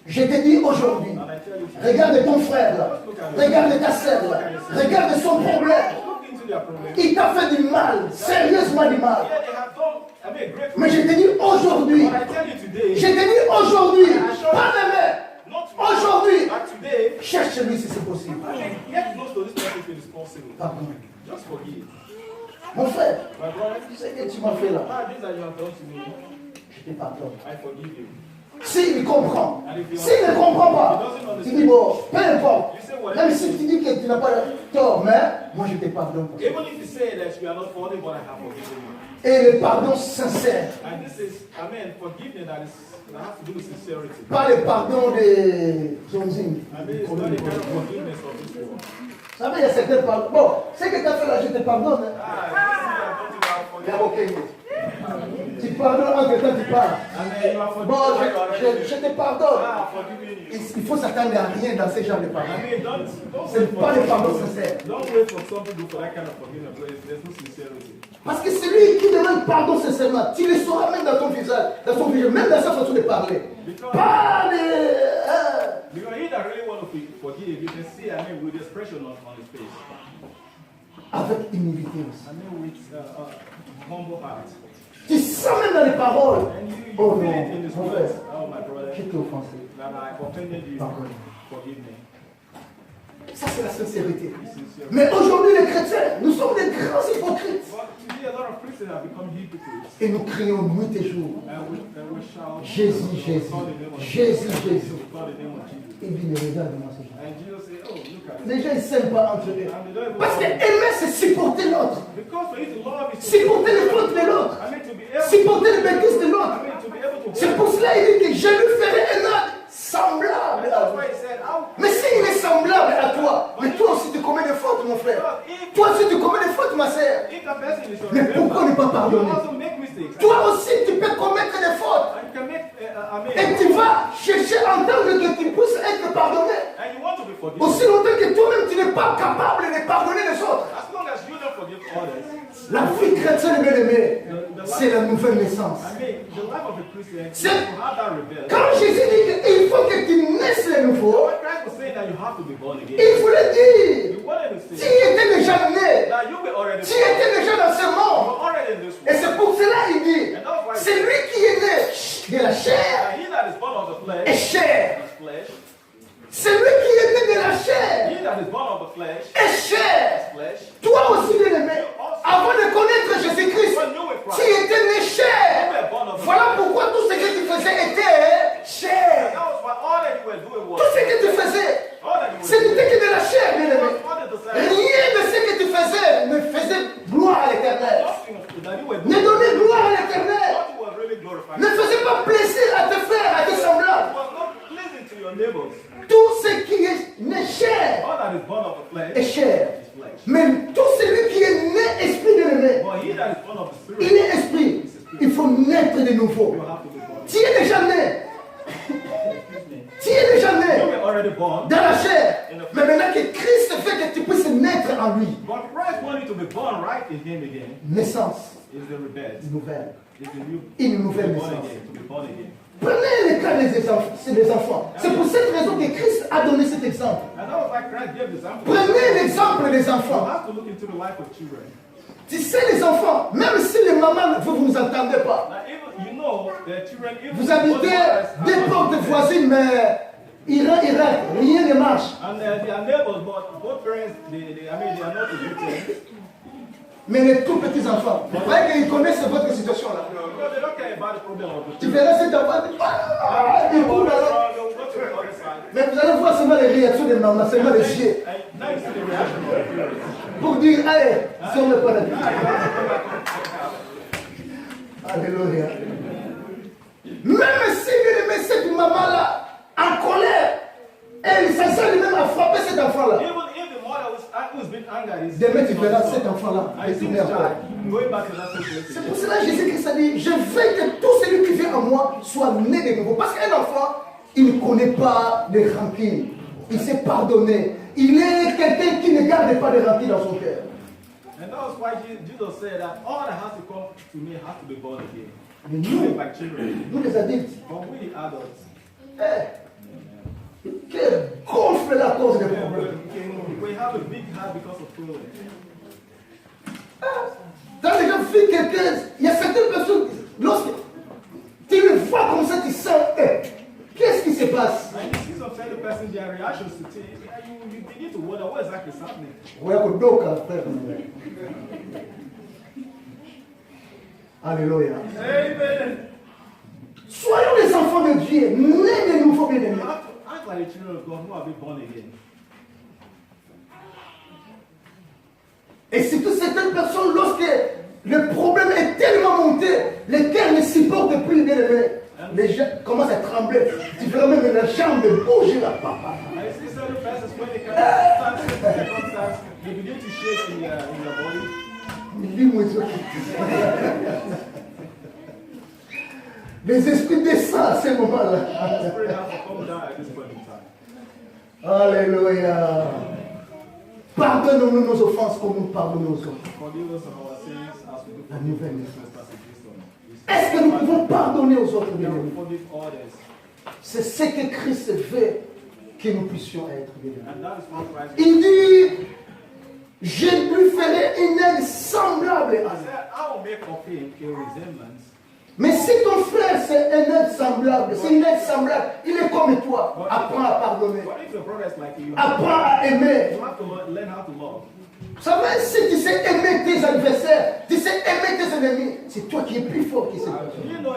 je te dis aujourd'hui, And I tell you, regarde ton frère là, regarde ta sœur là, regarde son problème. look into their problem. Il t'a fait du mal, sérieusement du mal. Yeah, they have done, I mean, great. Mais je te dis aujourd'hui, But I tell you today, je te dis aujourd'hui, pas demain, not tomorrow, aujourd'hui, but today, cherche-lui si c'est possible. I mean, get close to this person if it is possible. Pardon. Just forgive. Mon frère, My brother, tu sais que tu m'as fait là, things that you have done to me, je te pardonne. I forgive you. S'il comprend, s'il ne comprend pas, tu dis bon, peu importe. Même si tu dis que tu n'as pas tort, mais moi je te pardonne. Even if you say that you are not forgiven, but I have forgiven you. Et le pardon sincère, And this is, I mean, forgiveness that has to do with sincerity. pas le pardon de Zonzing. I mean, it's not the kind of forgiveness of this world. Vous savez, il y a certains pardons. Bon, ce que tu as fait là, je te pardonne. Hein. Ah, Il y a aucun. Tu pardonnes entre temps, tu parles. Bon, je te pardonne. Il faut s'attendre à rien dans ce genre de pardon. Ce n'est pas le pardon sincère. Don't wait for some people for that kind of forgiveness. There's no sincerity. Parce que celui qui demande pardon sincèrement, tu le sauras même dans ton visage, même dans sa façon de parler. Pas de. Because he that really want to forgive, you can see, I mean, with the expression on his face. Avec humilité aussi. I mean, with humble heart. Tu sens même dans les paroles. And you Oh feel non, it in his mon words. frère, Oh, my brother, je t'ai offensé. that I offended you. Pardon. Forgive me. Ça, c'est la sincérité. Be sincere. Mais aujourd'hui, les chrétiens, nous sommes des grands hypocrites. But today, a lot of Christians have become hypocrites. Et nous crions nuit et jour. And we shout, Jésus, Jésus. call the name of Jésus, Jesus. Jésus. We call the name of Jesus. Et puis, les regarde-moi ces gens. And Jesus said, oh, look at it. Les gens, ils ne s'aiment pas entre eux. And they don't even Parce que aimer, c'est supporter l'autre. because for you to love is to Supporter les fautes de l'autre. I mean, to be able Supporter les bêtises de l'autre. I mean, to be able to C'est pour cela qu'il dit que je lui ferai un acte semblable And à that's vous. why he said, Mais s'il est semblable à toi, mais toi aussi tu commets des fautes, mon frère. Toi aussi tu commets des fautes, ma sœur. if that person is your Mais pourquoi ne pas you pardonner? also make mistakes. Toi aussi tu peux commettre des fautes. And you can make, Et tu vas chercher à entendre que tu puisses être pardonné. and you want to be forgiven. Aussi longtemps que toi-même tu n'es pas capable de pardonner les autres. As long as you don't forgive others. La vie chrétienne, bien aimée, c'est la nouvelle naissance. I mean, the life of a Christian is C'est- to have that rebellion. Quand Jésus dit qu'il faut que tu naisses de nouveau, When Christ was saying that you have to be born again, il voulait dire, you wanted to tu say étais déjà né, that you were already tu étais déjà dans ce you monde. were already in this Et world. c'est pour cela qu'il dit, And that's why c'est lui qui est né de la chair that he that is born of the et flesh chair. is flesh. C'est lui qui est né de la chair He that is born of the flesh et chair. is flesh. Toi aussi, bien aimé, avant de connaître Jésus-Christ, When you were tu Christ, étais né you chair. were born of the Voilà flesh. pourquoi tout ce que tu faisais était chair. That was why all that you were doing was Tout ce que tu faisais, all that you were c'était doing que de la chair, bien aimé. was wanted to say Rien de ce que tu faisais ne faisait gloire à l'éternel. nothing that you were Ne doing. donnait gloire à l'éternel. What you were really glorifying. Ne faisait pas plaisir à tes frères, à tes It semblables. was not pleasing to your neighbors. Tout ce qui est né chair All that that is born of the est flesh chair. is flesh. Mais tout celui qui est né esprit bien-aimé, But he that is born of the il Spirit, est esprit. Il faut naître de nouveau. you have to be born. Tu es déjà né. Tu es déjà You né were already born. dans la chair. Mais maintenant que Christ fait que tu puisses naître en lui. But Christ wanted to be born right in him again. Naissance Is the rebirth. nouvelle. Is the new Une nouvelle to be born naissance. again. To be born again. Prenez le cas des enfants. C'est pour cette raison que Christ a donné cet exemple. And that was why Christ gave the example. Prenez l'exemple des You enfants. have to look into the life of children. Tu sais les enfants, même si les mamans, vous ne nous entendez pas. Now, even you know the children. Even Vous habitez des portes voisines, mais Irak, rien ne marche. And they are neighbors, but both parents, they are not Egyptians. Mais les tout petits enfants, vous voyez qu'ils connaissent votre situation là. Because they don't care about the problem of the Tu children. verras cet enfant, il court là. They'll go to the other side. Mais vous allez voir seulement les réactions des mamans, seulement les yeux. And now you see the reaction of the parents. Pour dire, allez, sur le paradis. Now you have to go back on. Alléluia. Même si bien aimé cette maman-là, en colère, elle s'assure même à frapper cet enfant-là. Even if the mother who's been angry, Demain, tu verras cet enfant-là I see retourner this encore. child going back to that situation. C'est pour cela que Jésus-Christ a dit, je veux que tout celui qui vient en moi soit né de nouveau. Parce qu'un enfant, il ne connaît pas de rancune. Il s'est pardonné. Il est quelqu'un qui ne garde pas de rancune dans son cœur. And that was why Jesus said that all that has to come to me has to be born again. Mais nous, Like children. nous les adultes, But we adults, qui gonfle la cause des problèmes. we have a big heart because of problems. Quand les gens fuient quelqu'un, il y a certaines personnes, lorsque tu le vois comme ça, tu sens, qu'est-ce qui se passe? And you see some certain person, their reactions to things, you begin to wonder what exactly is happening. Voyez kudoka, frère. Alléluia. Amen. Soyons les enfants de Dieu, nés de nouveau You bien-aimés. have to act like the children of God who have been born again. Et surtout certaines personnes, lorsque le problème est tellement monté, le cœur ne supporte plus bien-aimé. Les gens commencent à trembler. Tu verras même la jambe bouger là, papa. I see certain persons when they can stand certain circumstances, they begin to shake in your body. Lis-moi ça. Les esprits descendent à ce moment-là. The spirit has to come down at this point in time. Alléluia. Pardonne-nous nos offenses comme nous pardonnons aux autres. Forgive us of our sins as we do La forgive nouvelle those naissance. trespasses against us. Est-ce que nous pouvons pardonner aux autres, We bien-aimés? can forgive others. C'est ce que Christ veut que nous puissions être, bien-aimés. And that is what Christ Il dit, je lui ferai une aide semblable à lui. said, I will make of him a resemblance. Mais si ton frère c'est un être semblable, c'est une aide semblable, il est comme toi, apprends à pardonner, But if your brother is like you, apprends à aimer. you have to learn how to love. Vous savez, si tu sais aimer tes adversaires, tu sais aimer tes ennemis, c'est toi qui es plus fort que ces personnes. You know,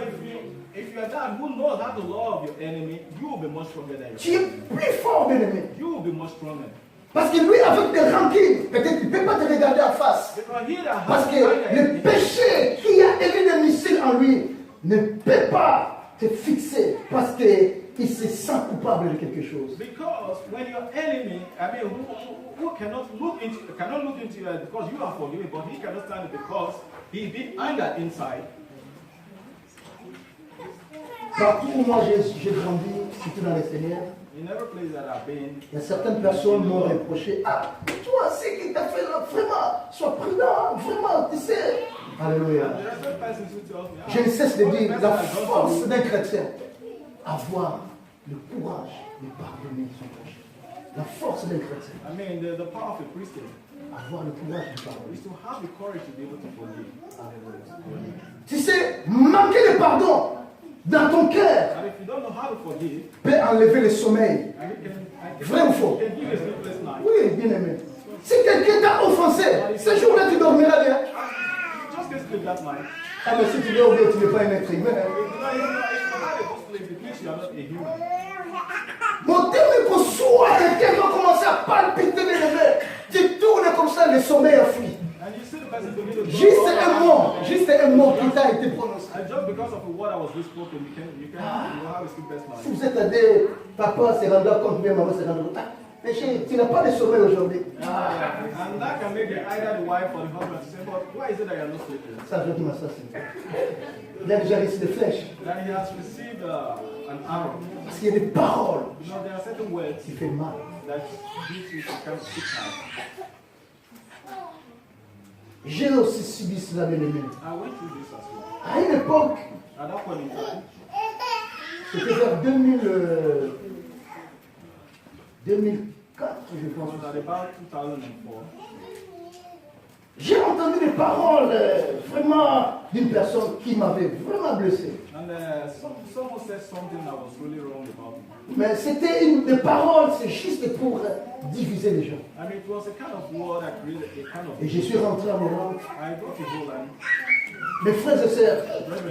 if you're that who knows how to love your enemy, you will be much stronger than Tu you. es plus fort, bien-aimé. You will be much stronger. Parce que lui, avec des rancunes, peut-être qu'il ne peut pas te regarder en face. Because he that Parce has que anger le péché qui a émis des missiles en lui ne peut pas te fixer parce qu'il se sent coupable de quelque chose. because when your enemy, I mean, who cannot look into you because you are forgiven, but he cannot stand it because he's been angered inside. Partout où moi j'ai grandi, surtout dans le Seigneur, In every place that I've been, il y a certaines personnes m'ont reproché, ah, toi, c'est qui t'a fait là, vraiment, sois prudent, vraiment, tu sais. Alléluia. there are some persons who tell me, Je ne cesse de what the dire, person la has done to force you, d'un chrétien, avoir le courage de pardonner son péché. La force d'un chrétien, I mean, the power of a Christian avoir le courage de pardonner. is to have the courage to be able to forgive. Tu sais, manquer de pardon dans ton cœur And if you don't know how to forgive, peut enlever le sommeil. Vrai ou faux? can give you a sleepless night. Oui, bien aimé. Si quelqu'un t'a offensé, ce jour-là tu dormiras bien. Just get sleep that night. Ah, mais si tu dors bien, tu n'es pas un être humain. If you have a good sleep, it means you are not a human. Mon terme pour soi, quelqu'un va commencer à palpiter les lèvres. Tu tournes comme ça, le sommeil a fui. And you see the person begin to Juste un mot qui t'a été prononcé. And just because of what I was spoken, you have a sleepless Si night. vous êtes à des papa se rendra compte, bien maman se rendra compte. Ah, Mais chérie, tu n'as pas de sommeil aujourd'hui. And that can make either the wife or the husband to say, but why is it that you're not sleeping? Ça, je dis ma soeur, il a déjà reçu des flèches. That he has received an arrow. Parce qu'il y a des paroles You know, there are certain words qui font mal. that gives you to come sick out. J'ai aussi subi cela, bien aimé. I went through this as well. À une époque, At that point in time, c'était vers 2004, je it pense. was at about 2004. J'ai entendu des paroles vraiment d'une personne qui m'avait vraiment blessé. And someone said something that was really wrong about me. Mais c'était des paroles, c'est juste pour diviser les gens. I mean, it was a kind of word that created a kind of. Et je suis rentré à Montréal. I got to Holland, Mes frères et sœurs,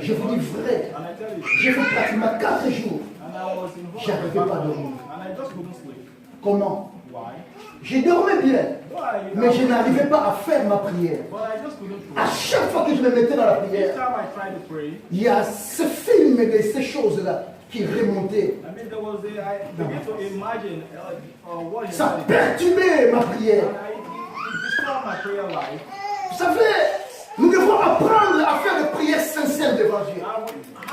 je vous dis vrai, and I tell you, j'ai fait pratiquement 4 jours. and I was in J'arrivais Holland, pas à dormir. and I just couldn't sleep. Comment? Why? Je dormais bien, Why? mais je n'arrivais pas à faire ma prière. But I just couldn't À pray. chaque fois que je me mettais dans la Each prière, time I tried to pray, il y a ce film et ces choses-là qui remontaient. I mean, there was I began to imagine what he Ça had. perturbait ma prière. And it destroyed my prayer life. Vous savez, nous devons apprendre à faire des prières sincères devant Dieu.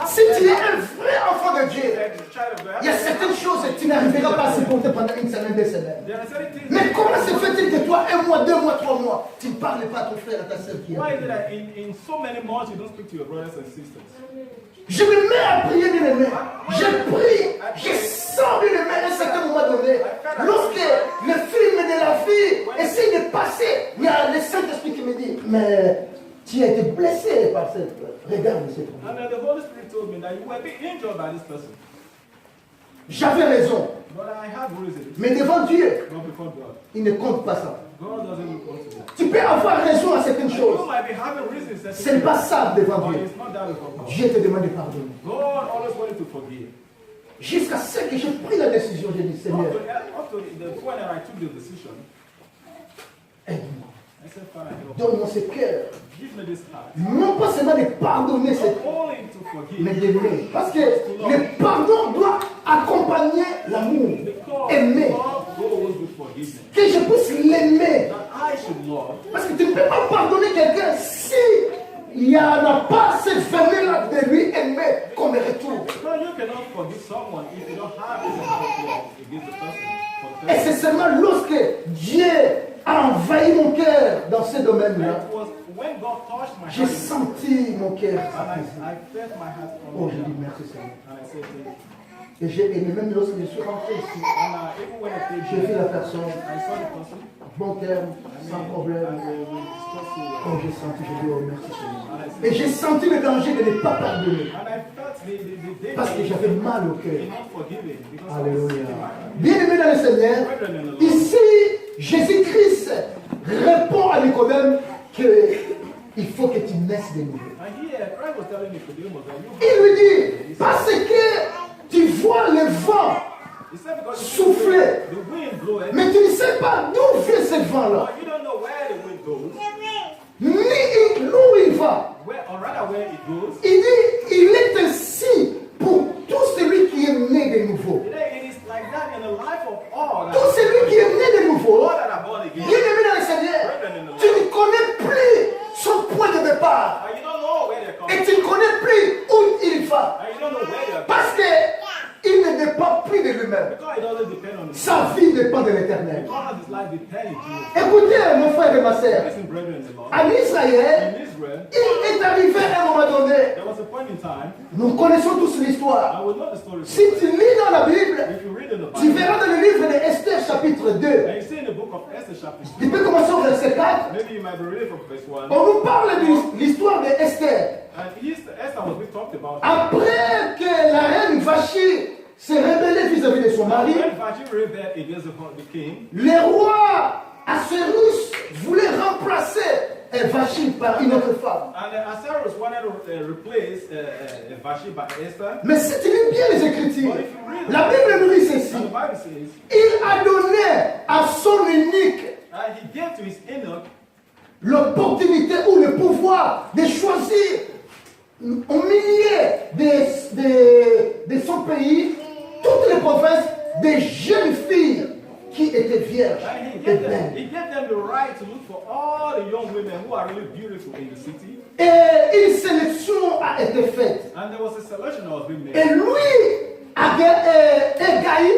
Si tu es un vrai enfant de Dieu, il y a certaines choses que tu n'arriveras pas à supporter pendant une semaine, 2 semaines. Mais comment se fait-il que toi, 1 mois, 2 mois, 3 mois, tu ne parles pas à ton frère, à ta soeur qui est Why là? is it that in so many months you don't speak to your brothers and sisters? Je me mets à prier, bien aimé. Je prie, je sens, bien aimé, à un certain moment donné. Lorsque le film de la vie essaie de passer, il y a le Saint-Esprit qui me dit, mais tu as été blessé par cette... Regarde cette And then the Holy Spirit told me that you were being injured by this person. J'avais raison. But I had reason. Mais devant Dieu, Not before God. il ne compte pas ça. God doesn't look unto that. Tu peux avoir raison à certaines You choses. might be having reasons Ce n'est pas ça devant but Dieu. it's not that before God. Dieu te demande de pardonner. God always wanted to forgive. Jusqu'à ce que j'ai pris la décision, j'ai dit, Seigneur, Up to the point that I took the decision, aide-moi. I said, Father, help me. Donne-moi ce cœur. Give me this heart. Non pas seulement de pardonner, Not c'est only to forgive, mais d'aimer. Parce que le pardon doit accompagner l'amour. because Aimer. God goes with forgiveness. Que je puisse l'aimer. That I should love. Parce que tu ne peux pas pardonner quelqu'un si il n'y en a pas cette famille-là de lui aimer comme retour. No, you cannot forgive someone if you don't have this kind of love against the person. For the Et person. c'est seulement lorsque Dieu a envahi mon cœur dans ce And domaine-là, it was when God touched my j'ai heart, senti mon cœur and apaisé. I felt my heart Oh, from je dis him. merci Seigneur. And I said, thank you. Et j'ai aimé, même lorsque je suis rentré ici, And even when I came j'ai vu here, la personne, I saw the person. bon terme, sans problème. And we discussed it. Oh, j'ai senti, je dis, oh merci Seigneur. Et j'ai senti le danger de ne pas pardonner. And I felt the Parce que j'avais mal au cœur. in not forgiving because I was Alléluia. sick in my heart. Bien-aimé dans le Seigneur, ici, Jésus-Christ répond à Nicodème qu'il faut que tu naisses de nouveau. And here, Christ was telling Nicodemus that you. Il lui dit, parce que tu vois le vent He said because souffler, the wind bloweth, mais tu ne sais pas d'où vient ce vent-là, but you don't know where the wind goes, ni où il va. or rather where it goes. Il dit, il est ainsi pour tout celui qui est né de nouveau. Today it is like that in the life of all Tout celui qui est né de nouveau, all that are born again. bien-aimé dans le Seigneur, tu ne connais plus son point de départ. And you don't know where they're coming Et tu ne connais plus où il va. and you don't know where they're going Parce qu'il ne dépend plus de lui-même. because it doesn't depend on him. Sa vie dépend de l'éternel. Because his life depends on you. Écoutez, mon frère et ma sœur, Listen, brethren in the Lord. en Israël, In Israel, il est arrivé à un moment donné. there was a point in time, Nous connaissons tous l'histoire. I will know the story. Si tu lis dans la Bible, If you read in the tu Bible, verras dans le livre de Esther chapitre 2. and you see in the book of Esther chapter 2, Tu peux commencer au verset 4. maybe you might be reading from verse 1. On nous parle de l'histoire d'Esther. And Esther was being talked about. Après que la reine Vachi s'est rebellée vis-à-vis de son mari, When Vashti rebelled against the king, le roi Assuérus voulait remplacer Vachi par une autre femme. and Ahasuerus wanted to replace Vashti by Esther. Mais si tu lis bien les Écritures, But if you read la Bible nous dit ceci. and the Bible says, Il a donné à son unique he gave to his eunuch l'opportunité ou le pouvoir de choisir au milieu de son pays, toutes les provinces, des jeunes filles qui qui étaient vierges And et belles. he gave them the right to look for all the young women who are really beautiful in the city. Et une sélection a été faite. And there was a selection that was being made. Et lui, Égaï,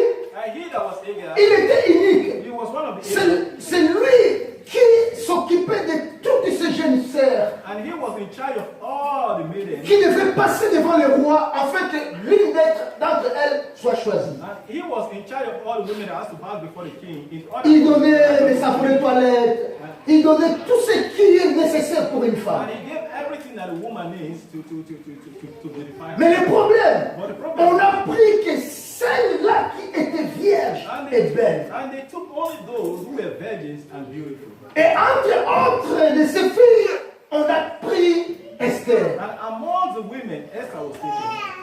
And he that was Agar, il était unique. he was one of the C'est lui qui s'occupait de toutes ces jeunes sœurs, and he was in charge of all the maidens. qui devait passer devant le roi afin que l'une d'entre elles soit choisie. And he was in charge of all the women that has to pass before the king. In order Il donnait les savons de toilette, il donnait tout ce qui est nécessaire pour une femme. and he gave everything that a woman needs to beautify her. Mais le problème, But the problem, on a pris que celle-là qui était vierge et belle. and they took only those who were virgins and beautiful. Et entre autres de ces filles, on a pris Esther. And among the women, Esther was taken.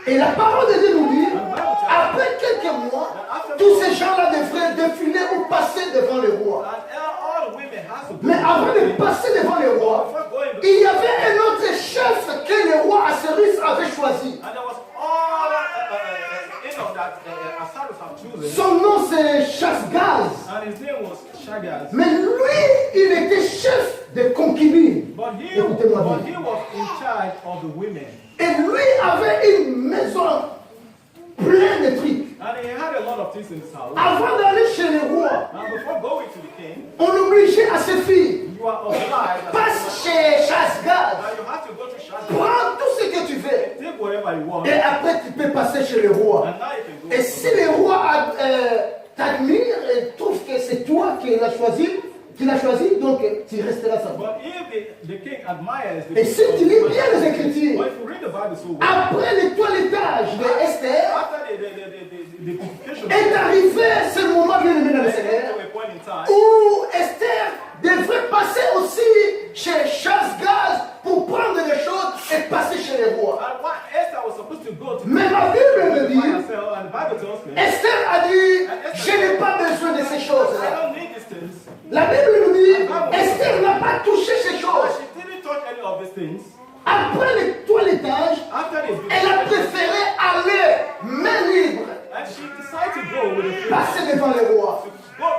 Et la parole de Dieu nous dit, après quelques mois, tous ces gens-là devraient défiler ou passer devant le roi. And all the women has to go. Mais avant de passer devant le roi, Before going, il y avait un autre chef que le roi Assyrie avait choisi. and there was all that Osiris have chosen. Son nom c'est Chasgaz. And his name was Shagas. Mais lui, il était chef des concubines. But he Écoutez-moi was bien. in charge of the women. Et lui avait une maison pleine de trucs. And he had a lot of things in his house. Avant d'aller chez le roi, And before going to the king, on obligeait à ses filles, you are obliged passe chez Chasgaz, that you have to go to Shagas. prends tout ce que tu veux. Take whatever you want. Et après, tu peux passer chez le roi. And now you can go. Et si le roi t'admire et trouve que c'est toi qui l'as choisi, donc tu resteras sa But if the king admires the Et si tu lis bien les Écritures, but if you read the Bible so well, après le toilettage de Esther, after the purification, est arrivé ce moment bien aimé dans le there Seigneur, came to a point in time où Esther devrait passer aussi chez Chasgaz pour prendre les choses et passer chez le roi. and what Esther was supposed to go to Mais la Bible me purify dit, herself, and the Bible tells me, Esther a dit, je n'ai pas besoin de ces I choses-là. don't need these things. La Bible nous dit, Esther n'a pas touché ces But choses. she didn't touch any of these things. Après le toilettage, After the elle a préféré aller main libre, and she decided to go with a passer devant le roi.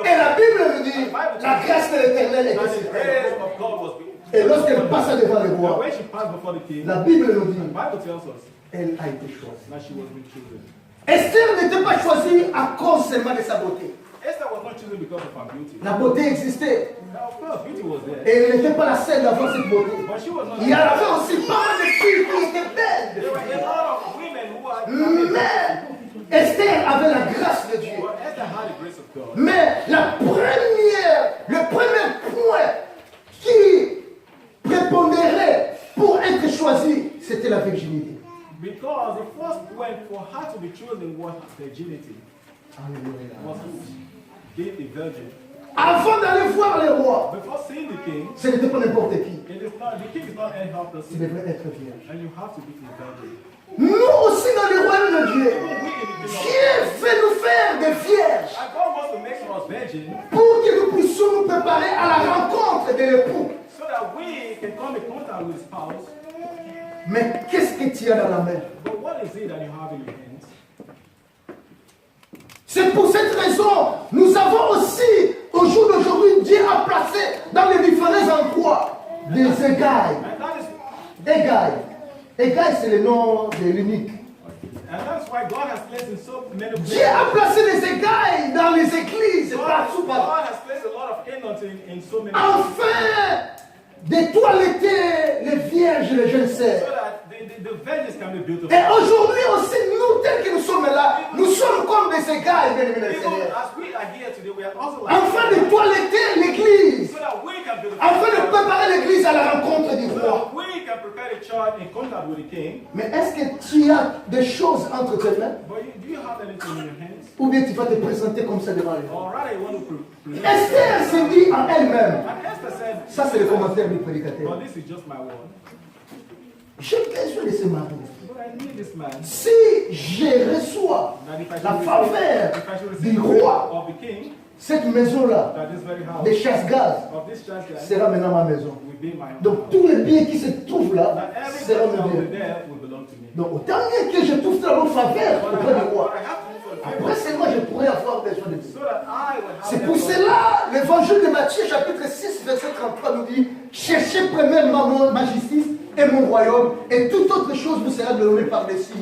Et la Bible nous dit, la grâce de l'Éternel était and the sur elle. grace of God was with her. Et lorsqu'elle passa devant le And roi, when she passed before the king, la Bible nous the dit, Bible tells us elle a été choisie. that she was being chosen. Esther n'était pas choisie à cause seulement de sa beauté. Esther was not chosen because of her beauty. La beauté existait. Now, of course, beauty was there. Et elle n'était pas la seule d'avoir cette beauté. But she was not. Il y avait aussi pas mal de filles qui étaient belles. There were a lot of women who are. Mais Esther avait la grâce de Dieu. But Esther had the grace of God. Mais le premier point qui prépondérait pour être choisi, c'était la virginité. Because the first point for her to be chosen was virginity. Was being a virgin. Avant d'aller voir le roi, Before seeing the king, ce n'était pas n'importe qui. it is not, the king is not any help Tu person. devrais être vierge. And you have to be a virgin. Nous aussi dans le royaume de Dieu, We in the kingdom of Dieu veut nous faire des vierges And God wants to make us virgin pour que nous puissions nous préparer à la rencontre de l'époux. so that we can come in contact with spouse. Mais qu'est-ce que tu as dans la main? But what is it that you have in your hands? C'est pour cette raison, nous avons aussi, au jour d'aujourd'hui, Dieu a placé dans les différents endroits des égailles. And that is Égailles. Égailles, c'est le nom de l'unique. and that's why God has placed in so many Dieu a placé des égailles dans les églises, God, partout, partout. God has placed a lot of candles in so many Enfin, de toiletter les vierges et les jeunes so sœurs. that the virgins can be beautiful. Et aujourd'hui aussi, nous, tels que nous sommes là, nous sommes comme des égailles, bien aimés dans le Even Seigneur. as we are here today, we are also like Afin de toiletter l'église, so that we can be afin de préparer l'église à la rencontre du so roi. that we can prepare the church in contact with the king. Mais est-ce que tu as des choses entre tes mains? But do you have anything in your hands? Ou bien tu vas te présenter comme ça devant les gens? Or rather you want to present Esther s'est dit en elle-même, And Esther said, ça c'est le commentaire du prédicateur, but this is just my word. j'ai besoin de ce mari. But I need this man. Si je reçois That if I la should faveur receive du the roi, of the king, cette maison-là, that this very house de chasse-gaz, of this church sera maintenant ma maison. will be my own Donc house. tous les biens qui se trouvent là That everything seront that mes will be biens. there will belong to me. Donc autant mieux que je trouve la bonne faveur But auprès du I roi. have to look for Après favor seulement je pourrais avoir besoin de so Dieu. that I will have C'est pour cela, l'évangile de Matthieu, chapitre 6, verset 33, nous dit « Cherchez premièrement ma justice et mon royaume, et toute autre chose vous sera donnée par-dessus. »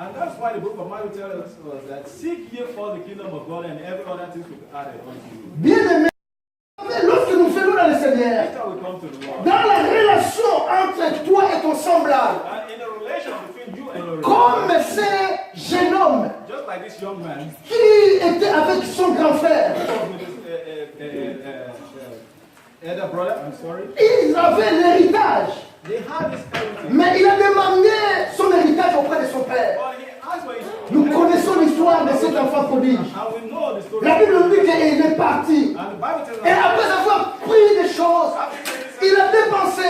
And that's why the book of Matthew tells us that seek ye first the kingdom of God and every other thing will be added unto you. Bien-aimés, lorsque nous venons dans le Seigneur, That's how we come to the Lord. dans la relation entre toi et ton semblable, And in the relation between you and your comme ces jeunes hommes just like this young man qui était avec son grand frère, with his elder brother, I'm sorry, ils avaient l'héritage, they had this heritage. mais il a demandé son héritage auprès de son père. But he asked for his Nous connaissons l'histoire de cet enfant prodige. and we know the story. La Bible nous dit qu'il est parti. And the Bible tells Et us après avoir pris des choses, il a dépensé,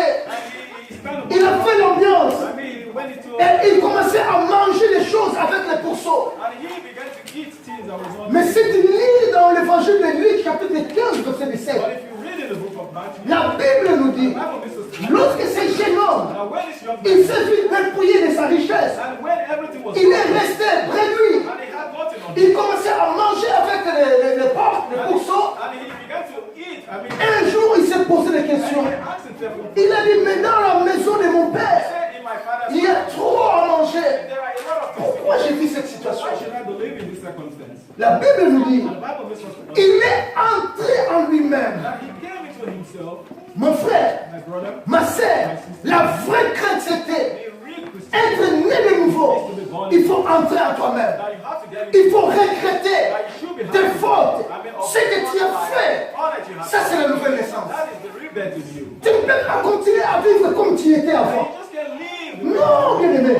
he spent il a fait l'ambiance. I mean, he went into Et il commençait à manger les choses avec les pourceaux. and he began to eat things that was not. Mais si tu lis dans l'évangile de Luc, chapitre 15, verset 17, But if you read in the book of Matthew, la Bible nous dit, the Bible makes us lorsque ce jeune homme, now when this young il man s'est vu dépouiller de sa richesse, and when everything was il est gone, resté près de lui. and he had nothing on him, Il commençait à manger avec les porcs, les pourceaux. and he began to eat. I mean, Un jour, il s'est posé des questions. he asked himself, Il a dit, mais dans la maison de mon père, said in my father's il y a trop à manger. there are a lot of things. Pourquoi j'ai vu cette situation? Why should I believe in this circumstance? La Bible nous dit, And the Bible makes us il est entré en lui-même. that he came into himself, Mon frère, my brother, ma sœur, la vraie crainte c'était a real Christian, être né de nouveau. Il faut entrer en toi-même. that you have to get Il into, faut regretter that you should be tes happy. fautes, I mean, ce que tu as fait. all that you have Ça, done. c'est la nouvelle naissance. That is the rebirth in you. Tu ne peux pas continuer à vivre comme tu étais And avant. you just can't leave. Non, bien-aimé.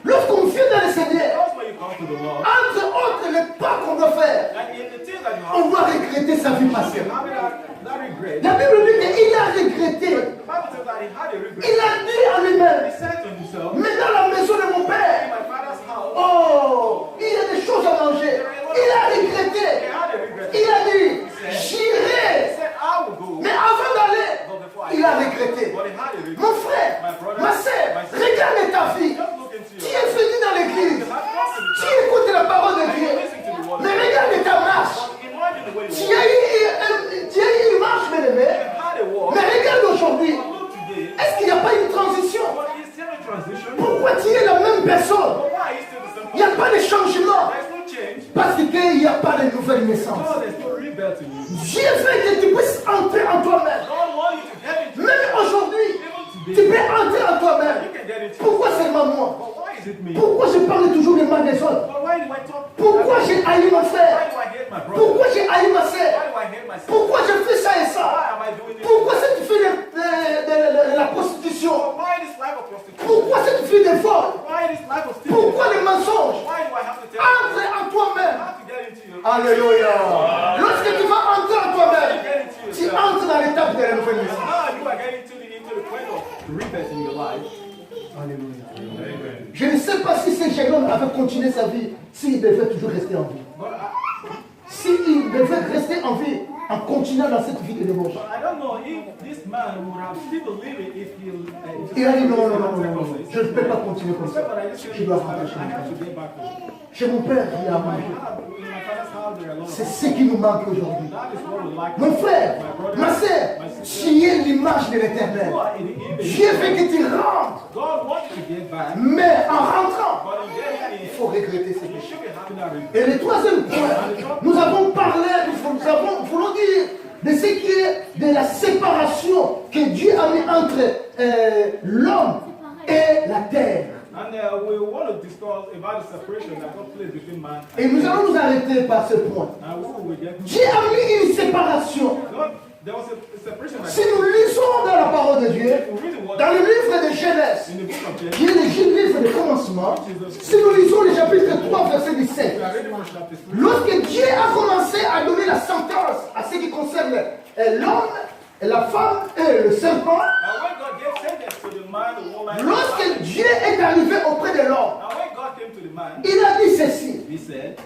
Lorsqu'on vient dans le Seigneur, That's why you come to the Lord. entre autres les pas qu'on doit faire, And in the things that you on have, doit regretter sa vie passée. having that regret, La Bible dit qu'il a regretté. the Bible says that he had a regret. Il a dit en lui-même, He said to himself, mais dans la maison de mon in père, my father's house, oh, il y a des choses à manger. Il a he regretté. had a regret. Il a dit, He j'irai. said, I will go. Mais avant d'aller, But before I il a go, regretté. but he had a regret. Mon frère, My brother, ma sœur, my sister, regarde ta vie. just look into Tu your es venu dans l'église. You have come to the Tu church. écoutes la parole de And Dieu. you listen to the word. Mais regarde ta marche. But imagine the way you Tu walk. as eu une marche, bien aimé. You had a walk. Mais regarde aujourd'hui. But look today. Est-ce qu'il n'y a pas une transition? But it's still a transition. Pourquoi tu es la même personne? But why is still the same Il n'y a pas de changement. There's no change. Parce qu'il n'y a pas de nouvelle naissance. No, there's no rebirth in you. Dieu veut que tu puisses entrer en toi-même. God wants you to get into Même aujourd'hui, even tu today. peux entrer en toi-même. You can get into Pourquoi seulement moi? But why is it me? Pourquoi je parle toujours des mal des autres? But why do I talk? Pourquoi j'ai haï mon Why frère? do I hate my brother? Pourquoi j'ai haï ma Why sœur? do I hate myself? Pourquoi je fais ça et Why ça? am I doing this? Pourquoi si tu fais de la prostitution? But why this life of prostitution? Pourquoi si tu fais des vols? Why this life of stealing? Pourquoi les mensonges? Why do I have to tell you? Entre en I toi-même. have to get into you. Alléluia. Lorsque tu vas entrer en toi-même, Get into tu yourself. entres dans l'étape de la nouvelle naissance. Now you are getting into the point of rebirth in your life. Alléluia. Amen. Je ne sais pas si ce jeune homme avait continué sa vie, s'il devait toujours rester en vie. But S'il devait rester en vie en continuant dans cette vie de débauche. I don't know if this man would have still believed it if he. Il a dit non, non, non, non, non, je ne peux pas continuer comme ça. But I just Je dois rentrer chez I mon have to père. get back home. Chez mon père, il y a à In manger. my father's house, there are a lot of. C'est ce qui nous manque aujourd'hui. That is what we like. Mon frère, My brother, ma sœur, my sister. tu es l'image de l'éternel. You are in the image. Dieu veut que tu rentres. God wants you to get back, Mais en rentrant, but in getting il in, faut regretter ces you péchés. should be having that regret. Et le troisième point, nous avons parlé, nous voulons dire de ce qui est de la séparation que Dieu a mis entre l'homme et la terre. And we want to discuss about the separation that took place between man Et nous allons nous arrêter par ce point. and who we get. Dieu a mis une séparation. God, there was a separation. Si nous lisons dans la parole de Dieu, We read the word dans le livre de Genèse, in the book of Genesis. qui est le livre de commencement, si nous lisons le chapitre 3, verset 17, We are reading from chapter 3. lorsque Dieu a commencé à donner la sentence à ce qui concerne l'homme, la femme et le serpent, And when God gave sentence to the man, the woman, lorsque Dieu est arrivé auprès de l'homme, and when God came to the man, il a dit ceci, he said,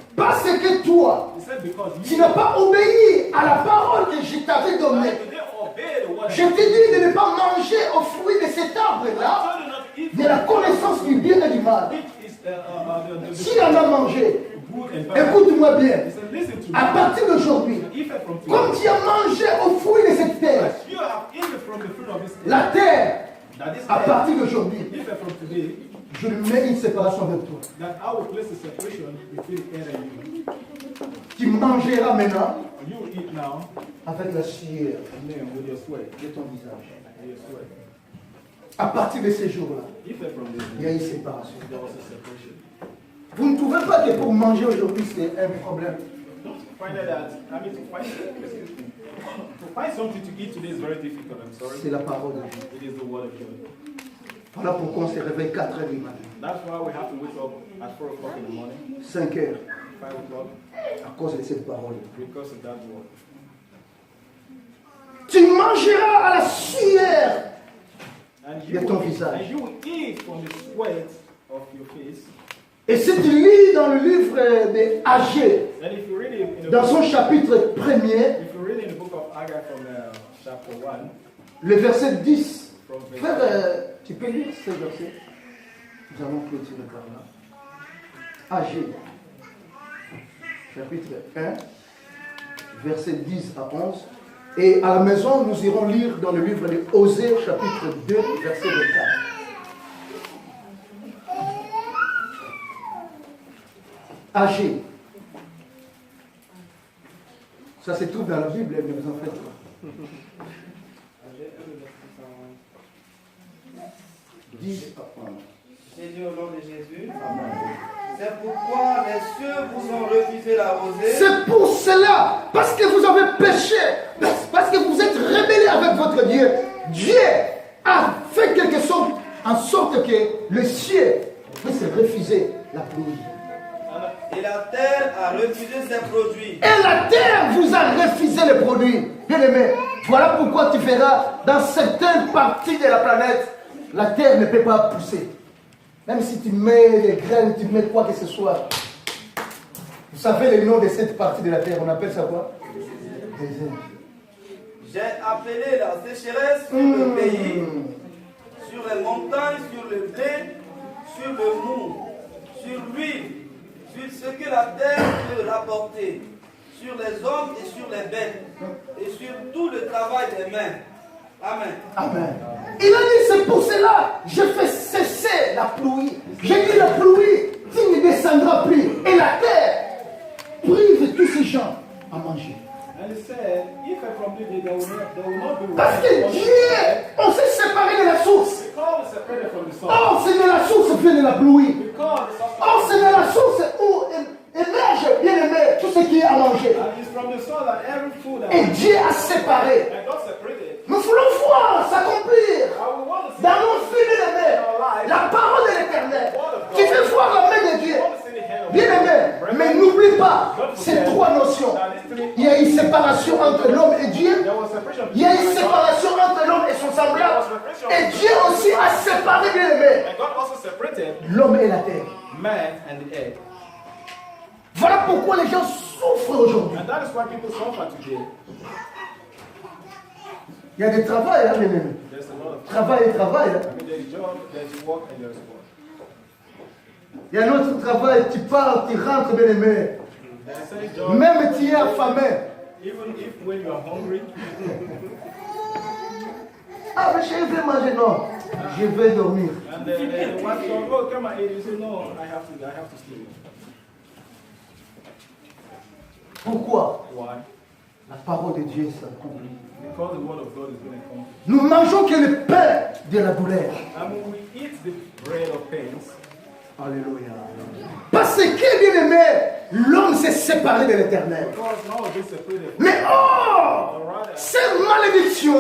toi, because tu you n'as pas obéi à la parole que je t'avais donnée. didn't obey the word. Je t'ai dit de ne pas manger au fruit de cet arbre-là, told you not to eat de la connaissance du bien et du mal. which is S'il en a mangé, good and bad. écoute-moi bien, listen to me. À partir d'aujourd'hui, If from today, comme tu as mangé au fruit de cette terre, as you have eaten from the fruit of this earth, la terre, that this à earth, partir d'aujourd'hui, if from today, je mets une séparation avec toi. that I will place a separation between the air and you. Tu mangeras maintenant You will eat now, avec la sueur and then with your sweat, de ton visage. with your sweat. À partir de ces jours-là, If from this, il y a une séparation. there was a separation. Vous ne trouvez pas que pour manger aujourd'hui, c'est un problème? Don't find out that, I mean, to find something to eat today is very difficult, I'm sorry. C'est la parole de Dieu. It is the word of God. Voilà pourquoi on se réveille 4 heures du matin, That's why we have to wake up at 4 o'clock in the morning, 5 heures, 5 o'clock, à cause de cette parole. because of that word. Tu mangeras à la sueur And de ton will, visage. and you will eat from the sweat of your face. Et si tu lis dans le livre de Agé, And if you read it in the dans book, son chapitre 1er, if you read in the book of Haggai from chapter 1, le verset 10, from verse frère, tu peux lire ce verset? Nous allons clôturer par là. Agé, chapitre 1, verset 10 à 11. Et à la maison, nous irons lire dans le livre de Osée, chapitre 2, verset 24. Agé. Ça se trouve dans la Bible, ne vous en faites pas. 10 à 11. J'ai dit au nom de Jésus. C'est pourquoi les cieux vous ont refusé la rosée. C'est pour cela, parce que vous avez péché, parce que vous êtes rebellés avec votre Dieu. Dieu a fait quelque chose en sorte que le ciel puisse refuser la pluie. Et la terre a refusé ses produits. Et la terre vous a refusé les produits. Bien aimé, voilà pourquoi tu verras dans certaines parties de la planète, la terre ne peut pas pousser. Même si tu mets des graines, tu mets quoi que ce soit. Vous savez le nom de cette partie de la terre, on appelle ça quoi? Désert. J'ai appelé la sécheresse sur le pays, sur les montagnes, sur le blé, sur le mou, sur l'huile, sur ce que la terre peut rapporter, sur les hommes et sur les bêtes, et sur tout le travail des mains. Amen. Amen. Il a dit, c'est pour cela, je fais cesser la pluie. J'ai dit, la pluie, tu ne descendras plus. Et la terre prive tous ces gens à manger. And he said, if I from today there will not be Parce que Dieu, on s'est séparé de la source. because we separated from the source. Or, c'est de la source vient de la pluie. Because the source Or, c'est de la source où émerge, bien aimé, tout ce qui est à manger. and it's from the source that every food that Et Dieu a séparé. and God separated. Nous voulons voir s'accomplir I will want to see dans nos filles, bien aimé, la parole de l'Éternel. Tu veux voir la main de Dieu. Bien aimé, mais n'oublie pas ces trois notions. Il y a une séparation entre l'homme et Dieu. there was separation Il y a une séparation entre l'homme et son semblable. Et Dieu aussi a séparé, bien aimé, and God also separated l'homme et la terre. man and the earth. Voilà pourquoi les gens souffrent aujourd'hui. And that is why people suffer today. Il y a des travail, hein, bien aimé. There's a lot of Travail et travail. Hein. I mean, there's job, there's work, and there's work. Il y a un autre travail, tu pars, tu rentres, bien aimé. There's a job, Même tu es affamé. even if when you are hungry, Ah, mais je vais manger, non. Je vais dormir. and the wife says, "Oh, come and eat." You say, "No, I have to sleep." Pourquoi? Why? La parole de Dieu s'accomplit. Because the word of God is going to come. Nous mangeons que le pain de la douleur. And when we eat the bread of pains, Alléluia. Parce que, bien aimé, l'homme s'est séparé de l'éternel. because now we're separated. Mais oh, cette malédiction,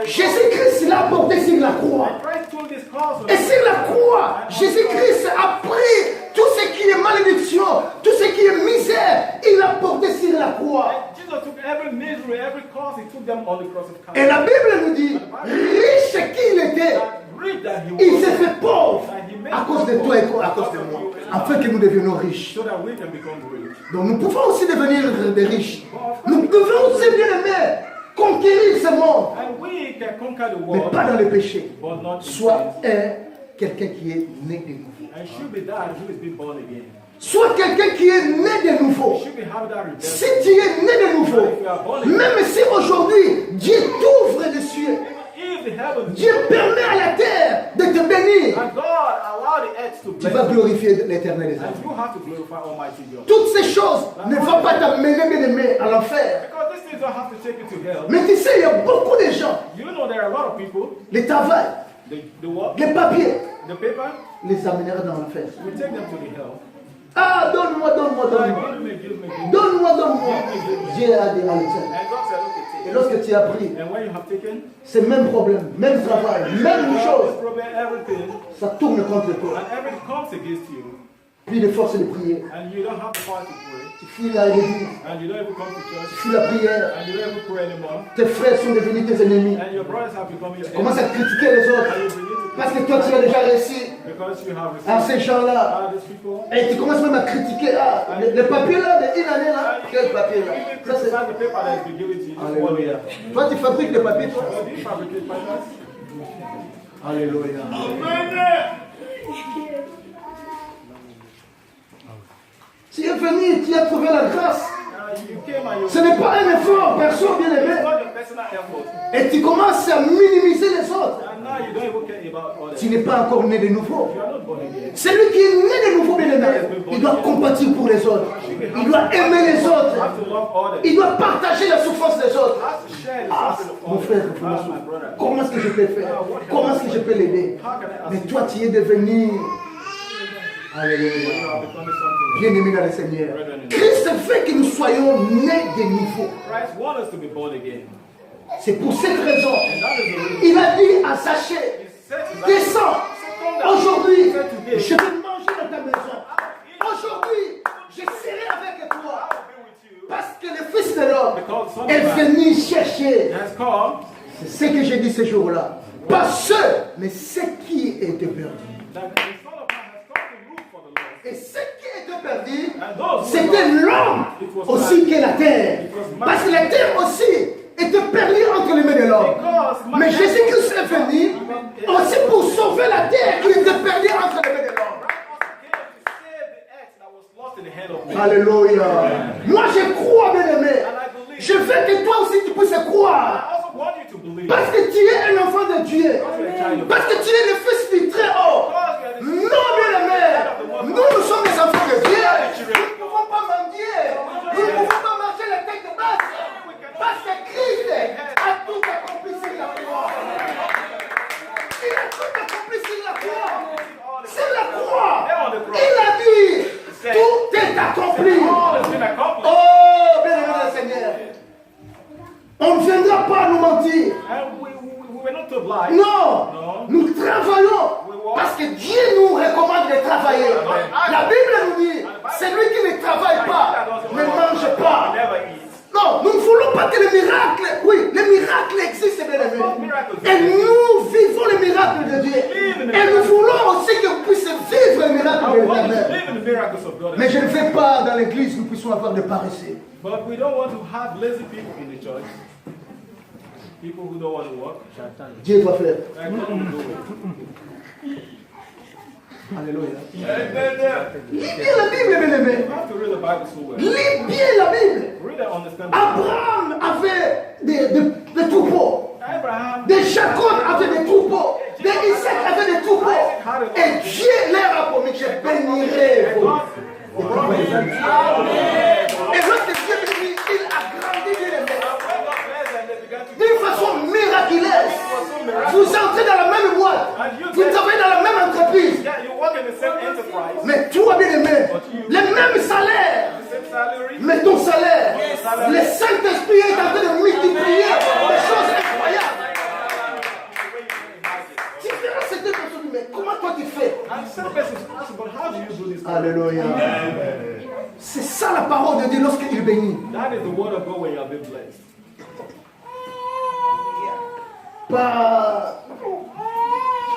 Jésus-Christ l'a porté sur la croix. Christ told this cause Et sur la croix, Jésus-Christ a pris tout ce qui est malédiction, tout ce qui est misère, il l'a porté sur la croix. Jesus took every misery, every cause, he took them on the cross of Et Calvary. la Bible nous dit, riche qu'il était, That rich that he il was, s'est fait pauvre à cause de toi et à cause de moi, afin que nous devenions riches. so that we can become rich. Donc nous pouvons aussi devenir des riches. Nous devons aussi, bien aimés, conquérir ce monde, And we can conquer the mais world, pas dans le péché. but not in Soit sin. quelqu'un qui est né de nouveau. And should be that who is being born again. Sois quelqu'un qui est né de nouveau. You should be having that redemption. Si tu es né de nouveau, même si aujourd'hui Dieu t'ouvre les cieux, If the heavens Dieu permet à la terre de te bénir, and God allow the earth to tu bless vas you, glorifier l'Éternel. and you have to glorify Almighty God. Toutes ces choses ne vont pas t'amener, bien-aimé, à l'enfer. Because these things don't have to take you to hell. Mais tu sais, il y a beaucoup de gens, You know there are a lot of people, les travail, the what? les papiers, The paper, les amènera dans l'enfer. we take them to the hell. Ah, donne-moi, donne-moi, donne-moi. Give me. Donne-moi, donne-moi. Dieu a dit, allez, tiens. And God said, okay, Et lorsque tu as pris, take. And when you have taken, c'est le même problème, même travail, même this chose, problem, everything, ça tourne contre toi. and everything comes against you, Puis de force de prier. and you don't have the power to pray, Tu fuis à l'église, and you don't even come to tu church, fuis la prière. and you don't even pray anymore, Tes frères sont devenus tes ennemis. and your brothers have become your Tu commences enemies, à critiquer les autres. and you begin to Parce que toi, tu as déjà réussi because you have à received ces gens-là. these people. Et tu commences même à critiquer. Ah, le papier là, de une année là. Quel papier là? Even Ça, c'est... criticize the paper that has been given to you. Just one Alléluia. year. Toi, tu fabriques le papier, toi. Do you fabricate papers? Alléluia. Tu es venu, tu as trouvé la grâce. You came and you Ce n'est pas un effort, perso, bien it's aimé. not your personal effort. Et tu commences à minimiser les autres. And now you don't even care about others. Tu n'es pas encore né de nouveau. You are not born again. Celui qui est né de nouveau, bien aimé, il doit compatir pour les autres. Il doit aimer les You autres. have to love others. Il doit partager la souffrance des autres. You have to share the Ah, suffering of mon others. frère, Ah, my brother. comment est-ce que je peux faire? Comment est-ce que je peux l'aider? How can I ask Mais you? toi, tu es devenu, alléluia, You are becoming something. bien-aimé dans le Seigneur. Christ fait que nous soyons nés de nouveau. Christ wants us to be born again. C'est pour cette raison, And that is the reason. il a dit à Zachée, He said to that, descends, aujourd'hui, said today, je vais manger dans ta maison. Aujourd'hui, je serai avec toi. I will be with you. Parce que le Fils de l'homme Because Son est of Man venu chercher. has come C'est ce que j'ai dit ce jour-là. Pas ceux, mais ceux qui étaient perdus. that the Son of Man has come to look for the lost. Et ceux qui étaient perdus, And those who c'était l'homme aussi que la terre. Parce que la terre aussi était perdue entre les mains de l'homme. Mais Jésus-Christ est venu aussi pour sauver la terre qui était perdue entre les mains de l'homme. Alléluia. Moi je crois, bien aimé. Je veux que toi aussi tu puisses croire. Parce que tu es un enfant de Dieu. Parce que tu es le Fils du Très-Haut. Non, bien aimé. Nous sommes les enfants de Dieu. Nous ne pouvons pas mendier. Nous ne pouvons pas marcher la tête basse. Parce que Christ a tout accompli sur la croix. Il a tout accompli sur la croix. Sur la croix. Il a dit, tout est accompli. Oh, bien aimé le Seigneur. On ne viendra pas nous mentir. Non, nous travaillons parce que Dieu nous recommande de travailler. La Bible nous dit, celui qui ne travaille pas ne mange pas. Non, nous ne voulons pas que les miracles, oui, les miracles existent, bien aimés. Et nous vivons les miracles de Dieu. Et nous voulons aussi que vous puissiez vivre les miracles de l'Éternel. Mais je ne veux pas dans l'église que nous puissions avoir de paresseux. But we don't want to have lazy people in the church. People who don't want to work. Dieu va faire. And God will do it. Alléluia. Amen. Lis bien la Bible, bien aimé. You have to read the Bible so well. Lis bien la Bible. Read and understand. Abraham avait des troupeaux. Abraham, Des Jacob avait des troupeaux. Des Isaac avait des troupeaux. Et Dieu leur a promis, je bénirai vos. Et lorsque Dieu bénit, il a grandi bien aimé. D'une façon miraculeuse. Vous entrez dans la même boîte. Vous travaillez dans la même entreprise. yeah, you work in the same enterprise, Mais toi, bien aimé, les mêmes salaires. same salary. Mais ton salaire, le Saint-Esprit est en train de multiplier des choses incroyables. Tu verras cette personne, mais comment toi tu fais? And the same person asks, but how do you do this? Alléluia. C'est ça la parole de Dieu lorsqu'il bénit. That is the word of God when you have been blessed. Pas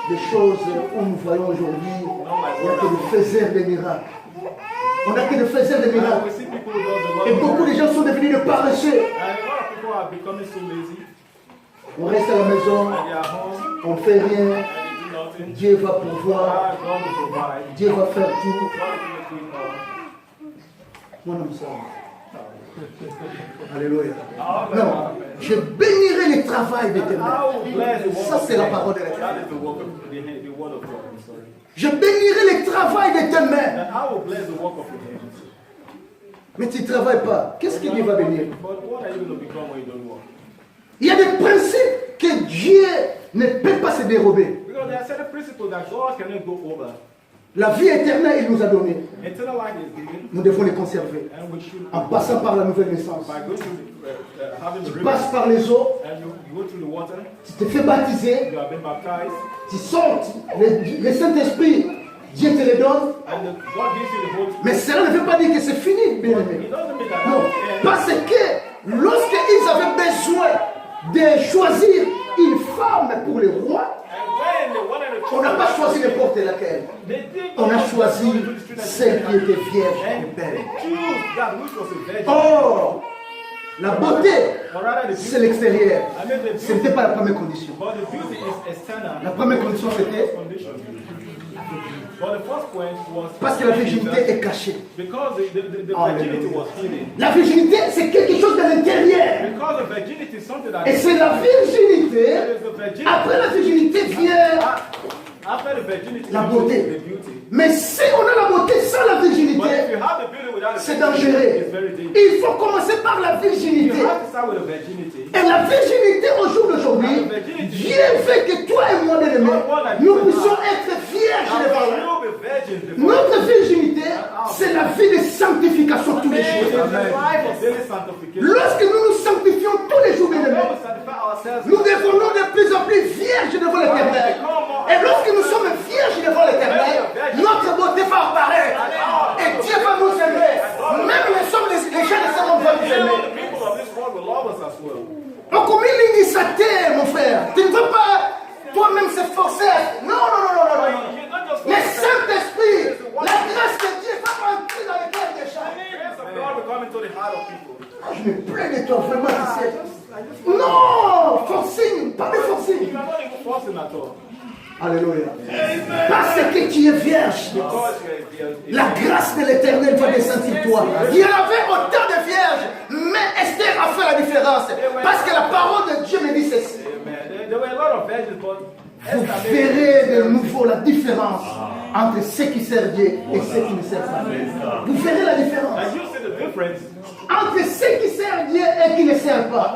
des choses où nous voyons aujourd'hui, il n'y a que des faiseurs de miracles. On n'a que des faiseurs de And miracles. we see people who does a lot Et of beaucoup de gens sont devenus des paresseux. And a lot of people are becoming so lazy. On reste à la maison, And they are home on ne fait rien. and they do nothing. Dieu va pourvoir, God will provide. Dieu va faire tout. God will do it all. Mon homme ça. Alléluia. Non, je bénirai le travail d'Éternel. Ça, c'est la parole de l'Éternel. Je bénirai le travail de tes mains. Mais tu ne travailles pas. Qu'est-ce qu'il va bénir? Il y a des principes que Dieu ne peut pas se dérober. La vie éternelle, il nous a donné. Nous devons les conserver. En passant par la nouvelle naissance. Tu passes par les eaux. Tu te fais baptiser. Tu sortes. Le Saint-Esprit, Dieu te le donne. Mais cela ne veut pas dire que c'est fini, bien aimé. Non. Parce que lorsqu'ils avaient besoin de choisir une femme pour le roi, on n'a pas choisi n'importe laquelle. On a choisi celle qui était vierge et belle. Oh, la beauté, c'est l'extérieur. Ce n'était pas la première condition. La première condition, c'était parce que la virginité est cachée. La virginité, c'est quelque chose de l'intérieur. Et c'est la virginité. Après la virginité vient la beauté. Mais si on a la beauté sans la virginité, c'est dangereux. Il faut commencer par la virginité. Et la virginité au jour d'aujourd'hui, Dieu veut que toi et moi, bien-aimés, nous puissions être vierges devant lui. Notre virginité, c'est la vie de sanctification tous les jours. Lorsque nous nous sanctifions tous les jours, bien-aimés, nous devenons de plus en plus vierges devant l'Éternel. Et lorsque nous sommes vierges devant l'Éternel, notre beauté va apparaître. Et Dieu va nous aimer. Même les gens de ce monde vont nous aimer. Donc, comme il dit ça, mon frère, tu ne veux pas toi-même s'efforcer. Non. Le Saint-Esprit, la grâce de Dieu va rentrer dans les cœurs des gens. Je me plains de toi, vraiment, tu sais. Non, forcing, pas de forcing. Alléluia. Parce que tu es vierge, la grâce de l'Éternel va descendre sur toi. Il y en avait autant de vierges, mais Esther a fait la différence. Parce que la parole de Dieu me dit ceci. Vous verrez de nouveau la différence entre ceux qui servent Dieu et ceux qui ne servent pas Dieu. Vous verrez la différence entre ceux qui servent Dieu et qui ne servent pas.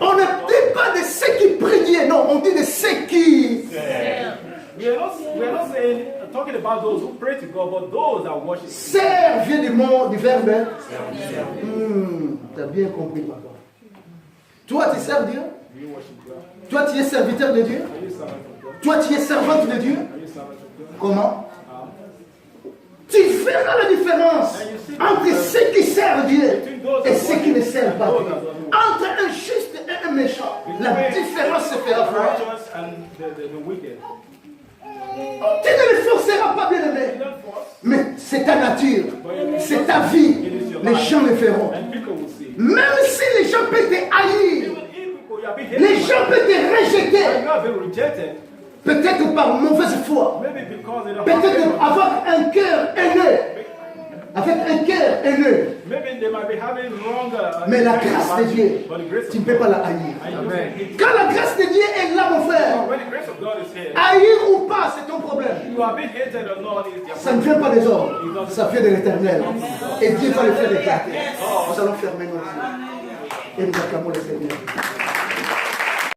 On ne dit pas de ceux qui prient Dieu, non, on dit de ceux qui We are not saying, talking about those who pray to God, but those that worship. Serve vient du verbe. Tu as bien compris, papa. Toi, tu sers Dieu. Toi, tu es serviteur de Dieu. Toi, tu es servante de Dieu. Comment? Tu verras la différence entre ceux qui servent Dieu et ceux qui ne servent pas Dieu. Entre un juste et un méchant, la différence se fera voir. Tu ne le forceras pas, bien aimé. Mais c'est ta nature, c'est ta vie. Les gens le verront. Même si les gens peuvent te haïr, les gens peuvent te rejeter. Peut-être par mauvaise foi. Peut-être avoir un cœur haineux. Avec un cœur haineux. Mais la grâce de Dieu, tu ne peux pas la haïr. Quand la grâce de Dieu est là, mon frère, haïr ou pas, c'est ton problème. Ça ne vient pas des hommes, ça vient de l'Éternel. Et Dieu va le faire éclater. Nous allons fermer nos yeux et nous acclamons le Seigneur.